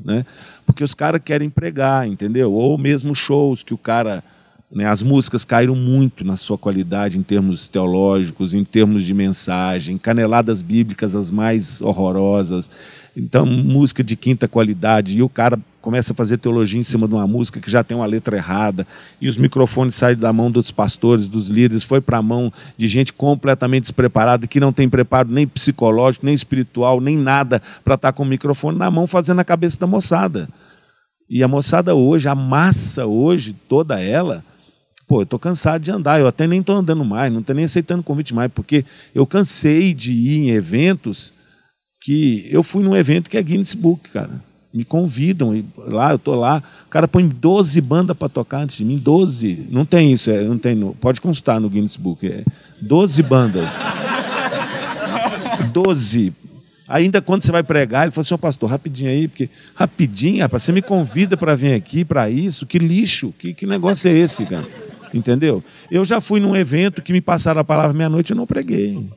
né? Porque os caras querem pregar, entendeu? Ou mesmo shows que o cara... Né, as músicas caíram muito na sua qualidade em termos teológicos, em termos de mensagem, caneladas bíblicas as mais horrorosas. Então, música de quinta qualidade, e o cara começa a fazer teologia em cima de uma música que já tem uma letra errada, e os microfones saem da mão dos pastores, dos líderes, foi para a mão de gente completamente despreparada, que não tem preparo nem psicológico, nem espiritual, nem nada, para estar com o microfone na mão fazendo a cabeça da moçada. E a moçada hoje, a massa hoje, toda ela... Pô, eu estou cansado de andar, eu até nem estou andando mais, não estou nem aceitando convite mais, porque eu cansei de ir em eventos que... Eu fui num evento que é Guinness Book, cara. Me convidam, e lá, eu estou lá, o cara põe 12 bandas para tocar antes de mim, 12. Não tem isso, não tem, pode consultar no Guinness Book. 12 bandas. 12. Ainda quando você vai pregar, ele falou assim, pastor, rapidinho aí, porque rapidinho, rapaz, você me convida para vir aqui, para isso, que lixo, que negócio é esse, cara? Entendeu? Eu já fui num evento que me passaram a palavra meia-noite e eu não preguei.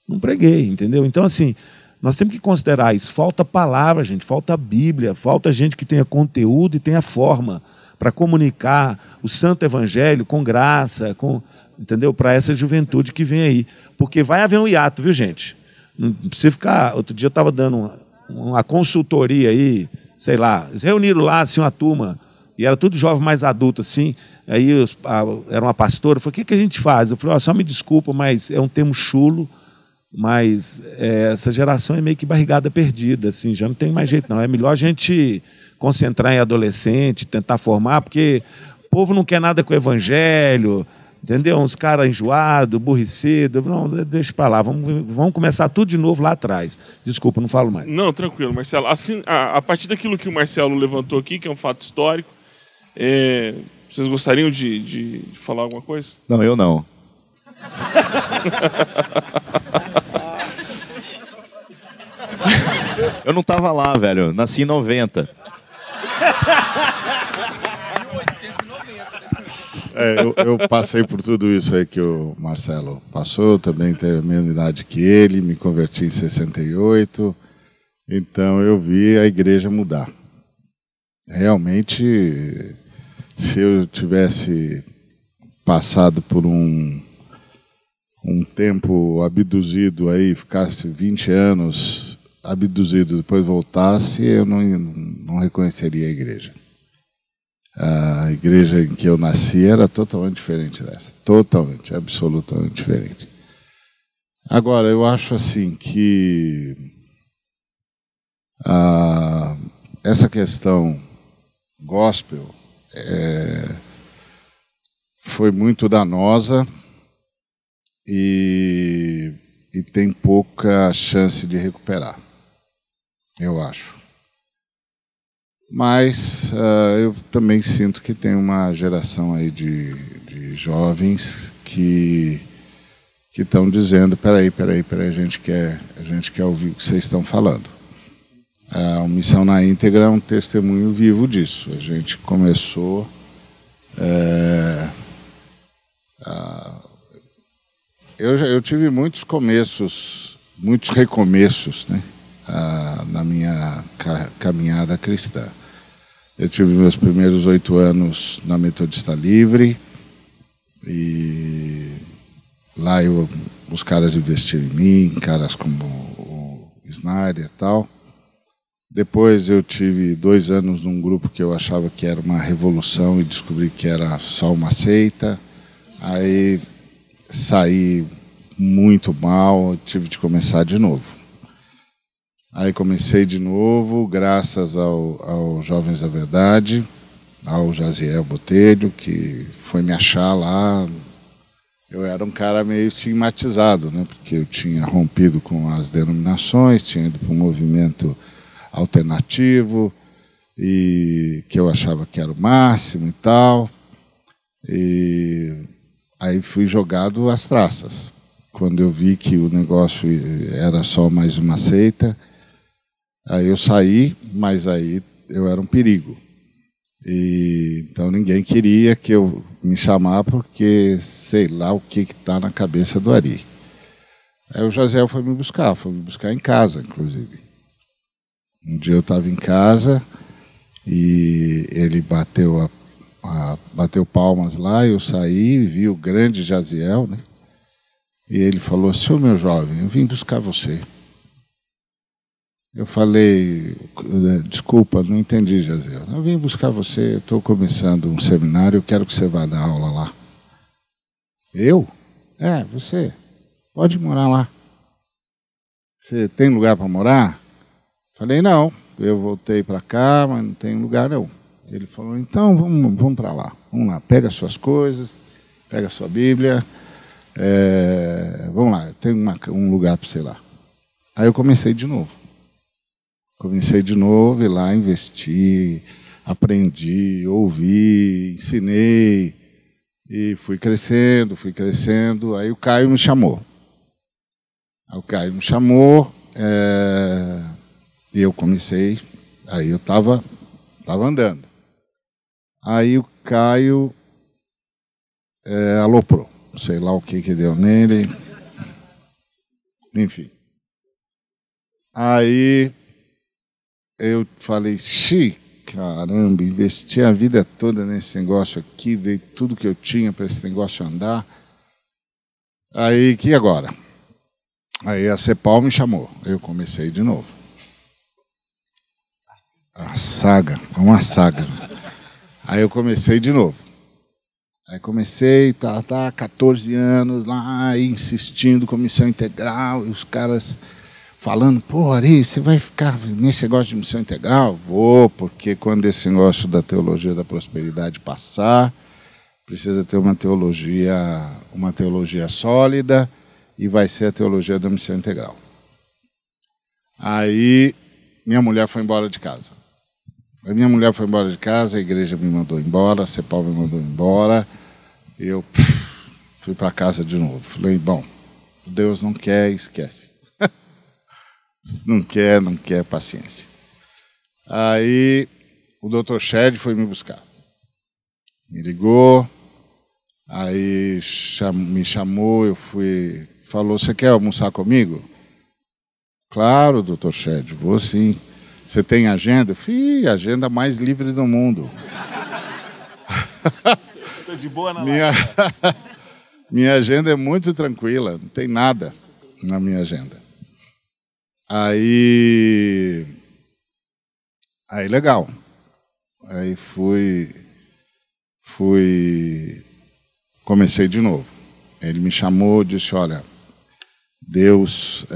Não preguei, entendeu? Então, assim, nós temos que considerar isso. Falta palavra, gente, falta Bíblia, falta gente que tenha conteúdo e tenha forma para comunicar o santo evangelho com graça, entendeu? Para essa juventude que vem aí. Porque vai haver um hiato, viu, gente? Não precisa ficar... Outro dia eu estava dando uma consultoria aí, sei lá, eles reuniram lá, assim, uma turma, e era tudo jovem mais adulto, assim, aí era uma pastora, falou, o que a gente faz? Eu falei, só me desculpa, mas é um termo chulo, mas essa geração é meio que barrigada perdida, assim, já não tem mais jeito não, é melhor a gente concentrar em adolescente, tentar formar, porque o povo não quer nada com o evangelho, entendeu? Uns caras enjoados, aborrecidos, não, deixa para lá, vamos começar tudo de novo lá atrás. Desculpa, não falo mais. Não, tranquilo, Marcelo. Assim, a partir daquilo que o Marcelo levantou aqui, que é um fato histórico, vocês gostariam de falar alguma coisa? Não, eu não. Eu não tava lá, velho. Nasci em 90. Eu passei por tudo isso aí que o Marcelo passou, também tenho a mesma idade que ele, me converti em 68, então eu vi a igreja mudar. Realmente, se eu tivesse passado por um tempo abduzido aí, ficasse 20 anos abduzido, depois voltasse, eu não reconheceria a igreja. A igreja em que eu nasci era totalmente diferente dessa. Totalmente, absolutamente diferente. Agora, eu acho assim que essa questão gospel foi muito danosa e tem pouca chance de recuperar, eu acho. Mas eu também sinto que tem uma geração aí de jovens que estão dizendo, peraí, a gente quer ouvir o que vocês estão falando. A Missão na Íntegra é um testemunho vivo disso. A gente começou eu tive muitos começos, muitos recomeços, né? Na minha caminhada cristã. Eu tive meus primeiros 8 anos na Metodista Livre e lá os caras investiram em mim, caras como o Snyder e tal. Depois eu tive 2 anos num grupo que eu achava que era uma revolução e descobri que era só uma seita. Aí saí muito mal, tive de começar de novo. Aí comecei de novo, graças ao Jovens da Verdade, ao Jaziel Botelho, que foi me achar lá. Eu era um cara meio estigmatizado, né? Porque eu tinha rompido com as denominações, tinha ido para um movimento alternativo, e que eu achava que era o máximo e tal. E aí fui jogado às traças. Quando eu vi que o negócio era só mais uma seita, aí eu saí, mas aí eu era um perigo. E então ninguém queria que eu me chamar porque sei lá o que está na cabeça do Ari. Aí o Jaziel foi me buscar em casa, inclusive. Um dia eu estava em casa e ele bateu palmas lá, eu saí e vi o grande Jaziel, né? E ele falou assim: ô meu jovem, eu vim buscar você. Eu falei: desculpa, não entendi, Jaziel. Eu vim buscar você, eu estou começando um seminário, eu quero que você vá dar aula lá. Eu? É, você. Pode morar lá. Você tem lugar para morar? Falei: não, eu voltei para cá, mas não tem lugar não. Ele falou: então vamos para lá. Vamos lá, pega suas coisas, pega sua Bíblia. Vamos lá, eu tenho um lugar para você lá. Aí eu comecei de novo. E lá investi, aprendi, ouvi, ensinei. E fui crescendo. Aí o Caio me chamou. E eu comecei, aí eu estava andando. Aí o Caio aloprou. Sei lá o que deu nele. Enfim. Aí eu falei: caramba, investi a vida toda nesse negócio aqui, dei tudo que eu tinha para esse negócio andar. Aí, que agora? Aí a CEPAL me chamou. Eu comecei de novo. Uma saga. Aí eu comecei de novo. Aí comecei, 14 anos lá, insistindo, comissão integral, e os caras falando: pô, Ari, você vai ficar nesse negócio de missão integral? Vou, porque quando esse negócio da teologia da prosperidade passar, precisa ter uma teologia sólida, e vai ser a teologia da missão integral. Aí minha mulher foi embora de casa. A igreja me mandou embora, a CEPAL me mandou embora. Eu fui para casa de novo. Falei: bom, Deus não quer, esquece. não quer, paciência. Aí o Dr. Shed foi me buscar. Me ligou, aí me chamou, eu fui, falou: você quer almoçar comigo? Claro, Dr. Shed, vou sim. Você tem agenda? Agenda mais livre do mundo. Tô de boa na minha agenda é muito tranquila, não tem nada na minha agenda. Aí legal. Aí comecei de novo. Ele me chamou, disse: olha, Deus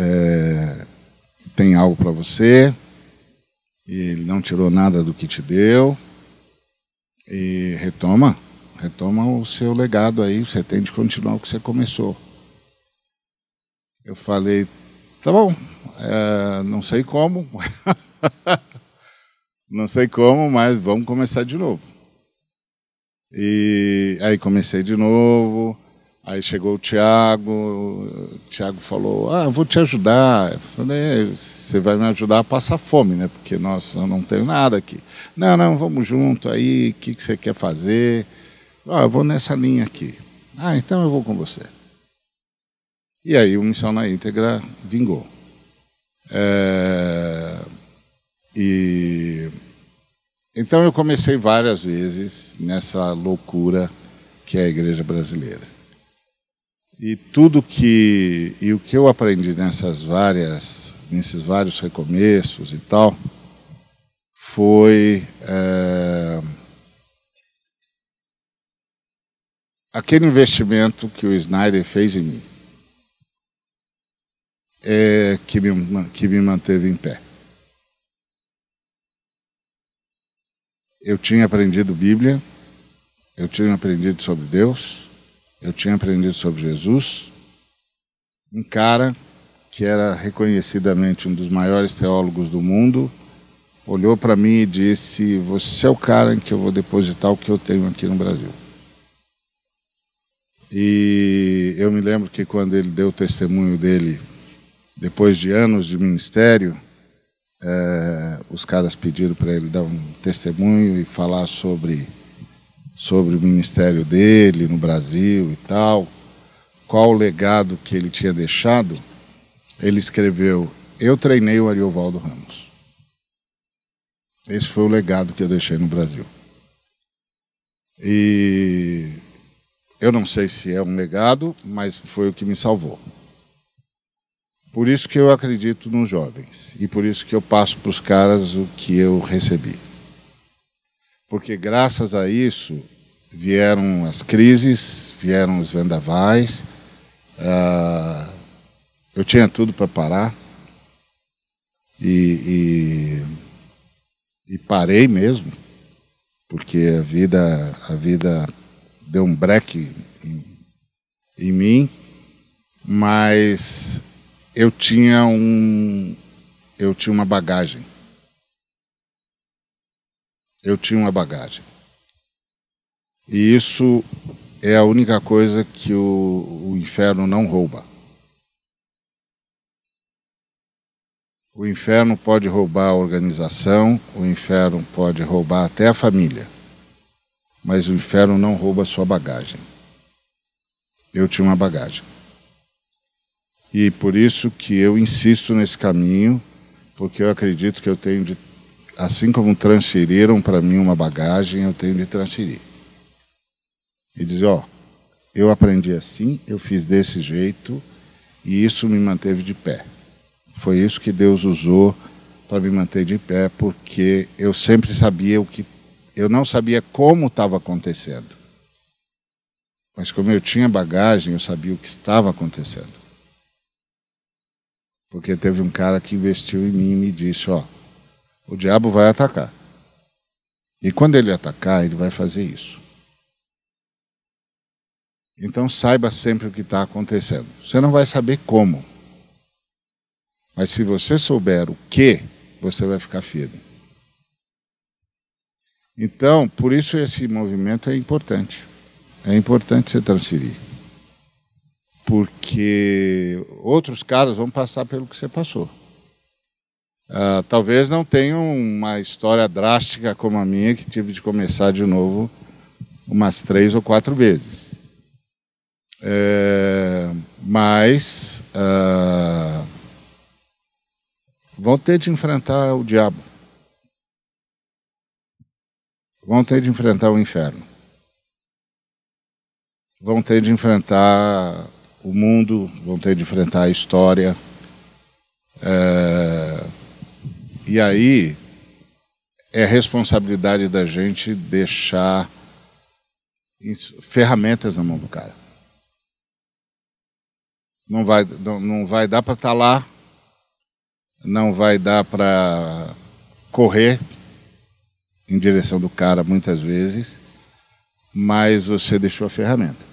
tem algo para você. E ele não tirou nada do que te deu. E retoma o seu legado aí. Você tem de continuar o que você começou. Eu falei: tá bom, não sei como. Não sei como, mas vamos começar de novo. E aí comecei de novo. Aí chegou o Tiago falou: eu vou te ajudar. Eu falei: você vai me ajudar a passar fome, né? Porque eu não tenho nada aqui. Não, vamos junto aí, o que você quer fazer? Eu vou nessa linha aqui. Então eu vou com você. E aí o Missão na Íntegra vingou. Então eu comecei várias vezes nessa loucura que é a igreja brasileira. E o que eu aprendi nesses vários recomeços e tal, foi aquele investimento que o Snyder fez em mim, que me manteve em pé. eu tinha aprendido Bíblia, eu tinha aprendido sobre Deus, eu tinha aprendido sobre Jesus. Um cara que era reconhecidamente um dos maiores teólogos do mundo, olhou para mim e disse: você é o cara em que eu vou depositar o que eu tenho aqui no Brasil. E eu me lembro que quando ele deu o testemunho dele, depois de anos de ministério, os caras pediram para ele dar um testemunho e falar sobre o ministério dele no Brasil e tal, qual o legado que ele tinha deixado. Ele escreveu: eu treinei o Ariovaldo Ramos. Esse foi o legado que eu deixei no Brasil. E eu não sei se é um legado, mas foi o que me salvou. Por isso que eu acredito nos jovens. E por isso que eu passo para os caras o que eu recebi. Porque graças a isso vieram as crises, vieram os vendavais. Eu tinha tudo para parar. E parei mesmo. Porque a vida deu um breque em mim. Mas eu tinha uma bagagem. Eu tinha uma bagagem. E isso é a única coisa que o inferno não rouba. O inferno pode roubar a organização, o inferno pode roubar até a família. Mas o inferno não rouba a sua bagagem. Eu tinha uma bagagem. E por isso que eu insisto nesse caminho, porque eu acredito que eu tenho de, assim como transferiram para mim uma bagagem, eu tenho de transferir. E dizer: ó, eu aprendi assim, eu fiz desse jeito, e isso me manteve de pé. Foi isso que Deus usou para me manter de pé, porque eu sempre sabia eu não sabia como estava acontecendo. Mas como eu tinha bagagem, eu sabia o que estava acontecendo. Porque teve um cara que investiu em mim e me disse: ó, o diabo vai atacar. E quando ele atacar, ele vai fazer isso. Então saiba sempre o que está acontecendo. Você não vai saber como. Mas se você souber o que, você vai ficar firme. Então, por isso esse movimento é importante. É importante você transferir. Porque outros caras vão passar pelo que você passou. Talvez não tenham uma história drástica como a minha, que tive de começar de novo umas 3 ou 4 vezes. Mas vão ter de enfrentar o diabo. Vão ter de enfrentar o inferno. Vão ter de enfrentar o mundo, vão ter de enfrentar a história. E aí é responsabilidade da gente deixar ferramentas na mão do cara. Não vai dar para estar lá, não vai dar para correr em direção do cara muitas vezes, mas você deixou a ferramenta.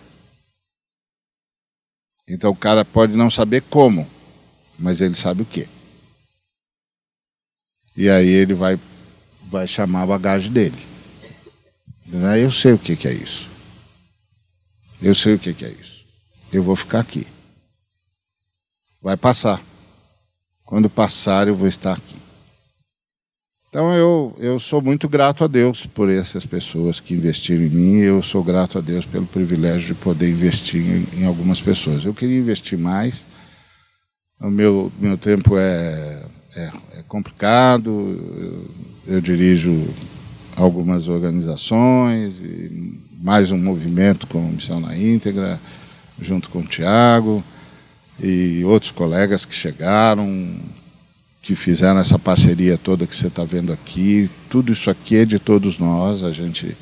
Então o cara pode não saber como, mas ele sabe o quê. E aí ele vai chamar a bagagem dele. Eu sei o que é isso. Eu sei o que é isso. Eu vou ficar aqui. Vai passar. Quando passar, eu vou estar aqui. Então eu sou muito grato a Deus por essas pessoas que investiram em mim. Eu sou grato a Deus pelo privilégio de poder investir em algumas pessoas. Eu queria investir mais. O meu tempo é complicado. Eu dirijo algumas organizações, e mais um movimento como Missão na Íntegra, junto com o Tiago e outros colegas que chegaram, que fizeram essa parceria toda que você está vendo aqui. Tudo isso aqui é de todos nós, a gente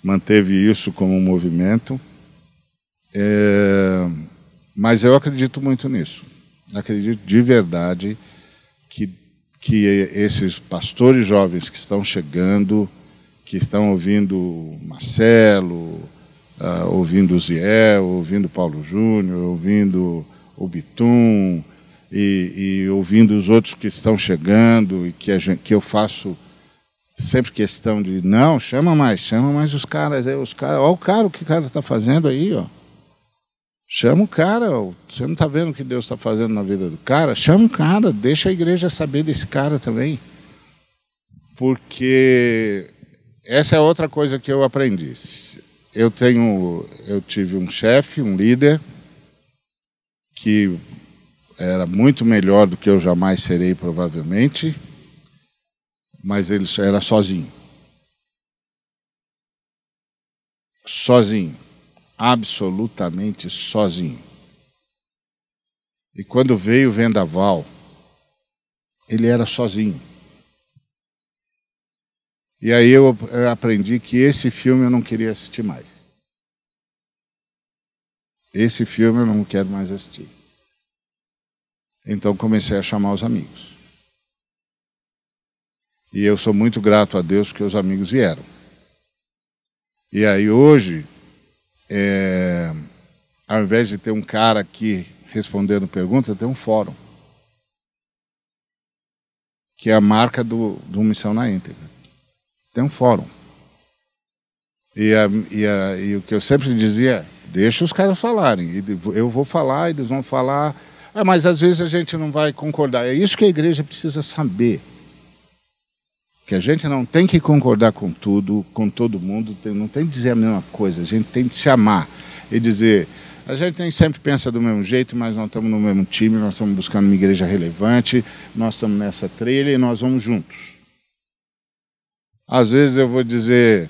manteve isso como um movimento. Mas eu acredito muito nisso. Acredito de verdade que esses pastores jovens que estão chegando, que estão ouvindo o Marcelo, ouvindo o Ziel, ouvindo o Paulo Júnior, ouvindo o Bitum e ouvindo os outros que estão chegando e que eu faço sempre questão de, não, chama mais os caras, olha o que o cara está fazendo aí, ó. Chama o cara, você não está vendo o que Deus está fazendo na vida do cara? Chama o cara, deixa a igreja saber desse cara também. Porque essa é outra coisa que eu aprendi. Eu tive um chefe, um líder, que era muito melhor do que eu jamais serei, provavelmente, mas ele era sozinho. Sozinho. Absolutamente sozinho. E quando veio o vendaval, ele era sozinho. E aí eu aprendi que esse filme eu não queria assistir mais. Esse filme eu não quero mais assistir. Então comecei a chamar os amigos. E eu sou muito grato a Deus porque os amigos vieram. E aí hoje, ao invés de ter um cara aqui respondendo perguntas, tem um fórum. Que é a marca do Missão na Íntegra. Tem um fórum. E o que eu sempre dizia é, deixa os caras falarem. Eu vou falar, eles vão falar. Mas às vezes a gente não vai concordar. É isso que a igreja precisa saber. Que a gente não tem que concordar com tudo, com todo mundo. Não tem que dizer a mesma coisa. A gente tem que se amar. E dizer, a gente nem sempre pensa do mesmo jeito, mas nós estamos no mesmo time, nós estamos buscando uma igreja relevante, nós estamos nessa trilha e nós vamos juntos. Às vezes eu vou dizer,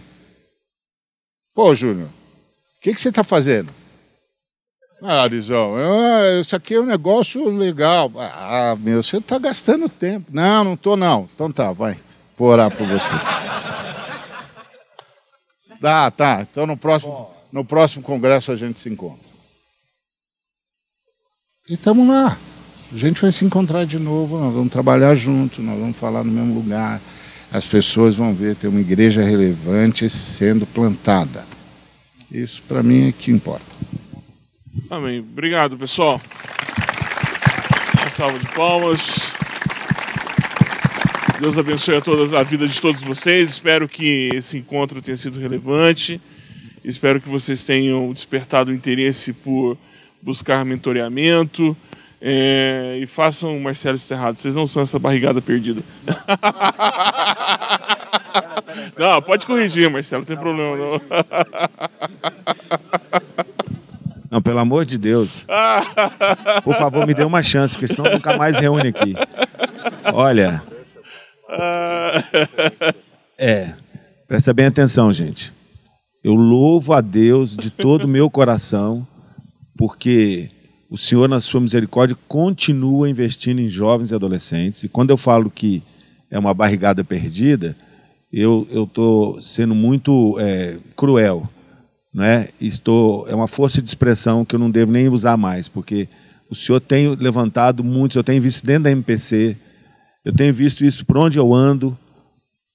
pô, Júnior, o que você está fazendo? Arizão, isso aqui é um negócio legal. Meu, você está gastando tempo. Não estou não. Então tá, vai. Vou orar por você. Tá. Então no próximo congresso a gente se encontra. E estamos lá. A gente vai se encontrar de novo, nós vamos trabalhar juntos, nós vamos falar no mesmo lugar. As pessoas vão ver, ter uma igreja relevante sendo plantada. Isso para mim é que importa. Amém. Obrigado, pessoal. Uma salva de palmas. Deus abençoe a vida de todos vocês. Espero que esse encontro tenha sido relevante. Espero que vocês tenham despertado o interesse por buscar mentoreamento. E façam o Marcelo Sterrado. Vocês não são essa barrigada perdida. Não, pode corrigir, Marcelo. Não tem problema, não. Não, pelo amor de Deus. Por favor, me dê uma chance, porque senão nunca mais reúne aqui. Olha. Presta bem atenção, gente. Eu louvo a Deus de todo o meu coração, porque o Senhor, na sua misericórdia, continua investindo em jovens e adolescentes. E quando eu falo que é uma barrigada perdida, eu estou sendo muito cruel. Né? É uma força de expressão que eu não devo nem usar mais, porque o Senhor tem levantado muitos, eu tenho visto dentro da MPC, eu tenho visto isso por onde eu ando,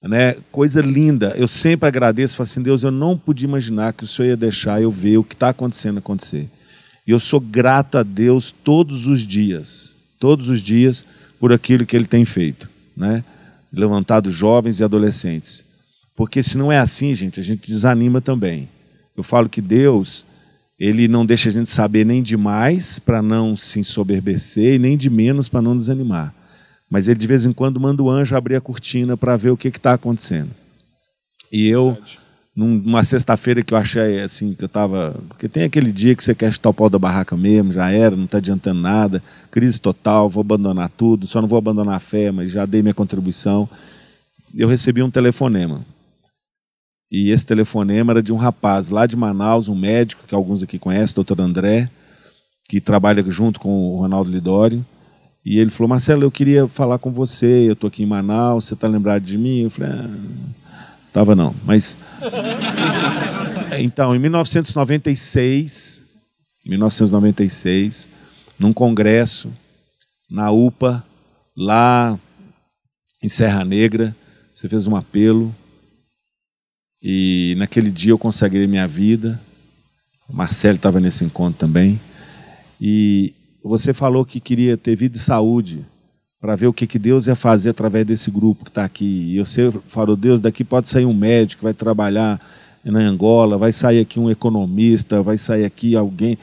né? Coisa linda. Eu sempre agradeço, falo assim, Deus, eu não podia imaginar que o Senhor ia deixar eu ver o que está acontecendo acontecer. E eu sou grato a Deus todos os dias, por aquilo que Ele tem feito, né? Levantado jovens e adolescentes. Porque se não é assim, gente, a gente desanima também. Eu falo que Deus, Ele não deixa a gente saber nem de mais para não se ensoberbecer e nem de menos para não desanimar. Mas Ele de vez em quando manda o anjo abrir a cortina para ver o que está acontecendo. E eu, numa sexta-feira que eu achei assim, que eu estava... Porque tem aquele dia que você quer chutar o pau da barraca mesmo, já era, não está adiantando nada, crise total, vou abandonar tudo, só não vou abandonar a fé, mas já dei minha contribuição. Eu recebi um telefonema. E esse telefonema era de um rapaz lá de Manaus, um médico, que alguns aqui conhecem, doutor André, que trabalha junto com o Ronaldo Lidório. E ele falou, Marcelo, eu queria falar com você, eu estou aqui em Manaus, você está lembrado de mim? Eu falei, estava não, mas... Então, em 1996, num congresso, na UPA, lá em Serra Negra, você fez um apelo. E naquele dia eu consagrei minha vida. O Marcelo estava nesse encontro também. E você falou que queria ter vida e saúde para ver o que Deus ia fazer através desse grupo que está aqui. E você falou, Deus, daqui pode sair um médico que vai trabalhar na Angola, vai sair aqui um economista, vai sair aqui alguém,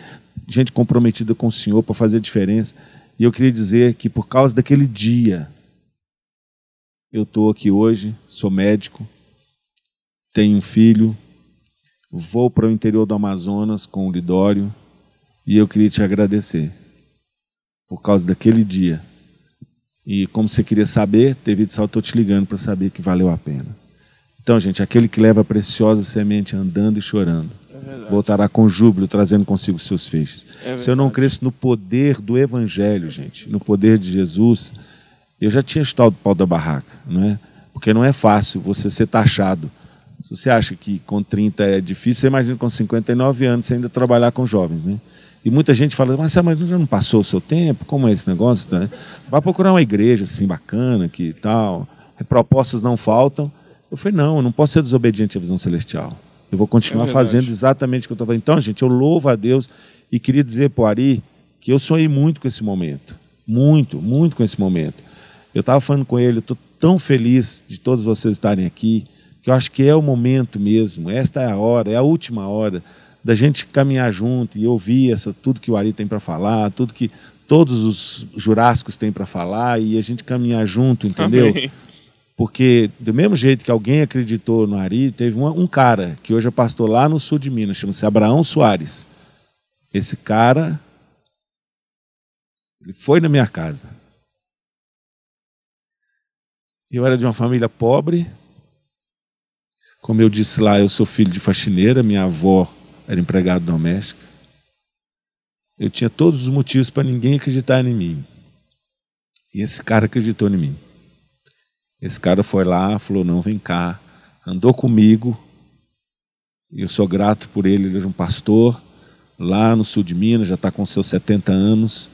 gente comprometida com o Senhor para fazer a diferença. E eu queria dizer que por causa daquele dia, eu estou aqui hoje, sou médico, tenho um filho, vou para o interior do Amazonas com o Lidório, e eu queria te agradecer por causa daquele dia. E como você queria saber, David Sal, estou te ligando para saber que valeu a pena. Então, gente, aquele que leva a preciosa semente andando e chorando, voltará com júbilo, trazendo consigo seus feixes. Se eu não cresço no poder do Evangelho, gente, no poder de Jesus, eu já tinha chutado o pau da barraca, não é? Porque não é fácil você ser taxado. Se você acha que com 30 é difícil, você imagina com 59 anos você ainda trabalhar com jovens, né? E muita gente fala, mas já não passou o seu tempo? Como é esse negócio? Vai procurar uma igreja assim bacana, que tal, propostas não faltam. Eu falei, não, eu não posso ser desobediente à visão celestial. Eu vou continuar fazendo exatamente o que eu estou fazendo. Então, gente, eu louvo a Deus e queria dizer para o Ari que eu sonhei muito com esse momento. Muito, muito com esse momento. Eu estava falando com ele, eu estou tão feliz de todos vocês estarem aqui, que eu acho que é o momento mesmo, esta é a hora, é a última hora da gente caminhar junto e ouvir tudo que o Ari tem para falar, tudo que todos os jurássicos têm para falar e a gente caminhar junto, entendeu? Amém. Porque do mesmo jeito que alguém acreditou no Ari, teve um cara que hoje é pastor lá no sul de Minas, chama-se Abraão Soares. Esse cara, ele foi na minha casa. Eu era de uma família pobre. Como eu disse lá, eu sou filho de faxineira, minha avó era empregada doméstica. Eu tinha todos os motivos para ninguém acreditar em mim. E esse cara acreditou em mim. Esse cara foi lá, falou, não, vem cá, andou comigo, e eu sou grato por ele, ele é um pastor, lá no sul de Minas, já está com seus 70 anos,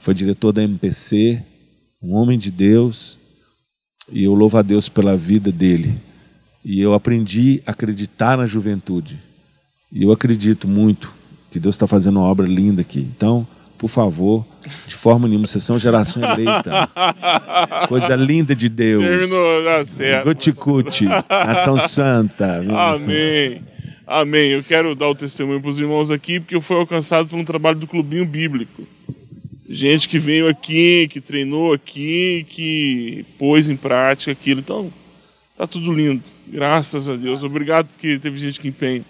foi diretor da MPC, um homem de Deus, e eu louvo a Deus pela vida dele. E eu aprendi a acreditar na juventude, e eu acredito muito que Deus está fazendo uma obra linda aqui. Então, por favor, de forma nenhuma, vocês são geração eleita. Coisa linda de Deus. Terminou, dá certo. Guti-cuti, ação santa. Amém. Amém. Eu quero dar o testemunho para os irmãos aqui, porque eu fui alcançado por um trabalho do Clubinho Bíblico. Gente que veio aqui, que treinou aqui, que pôs em prática aquilo. Então, tá tudo lindo. Graças a Deus. Obrigado porque teve gente que empenha.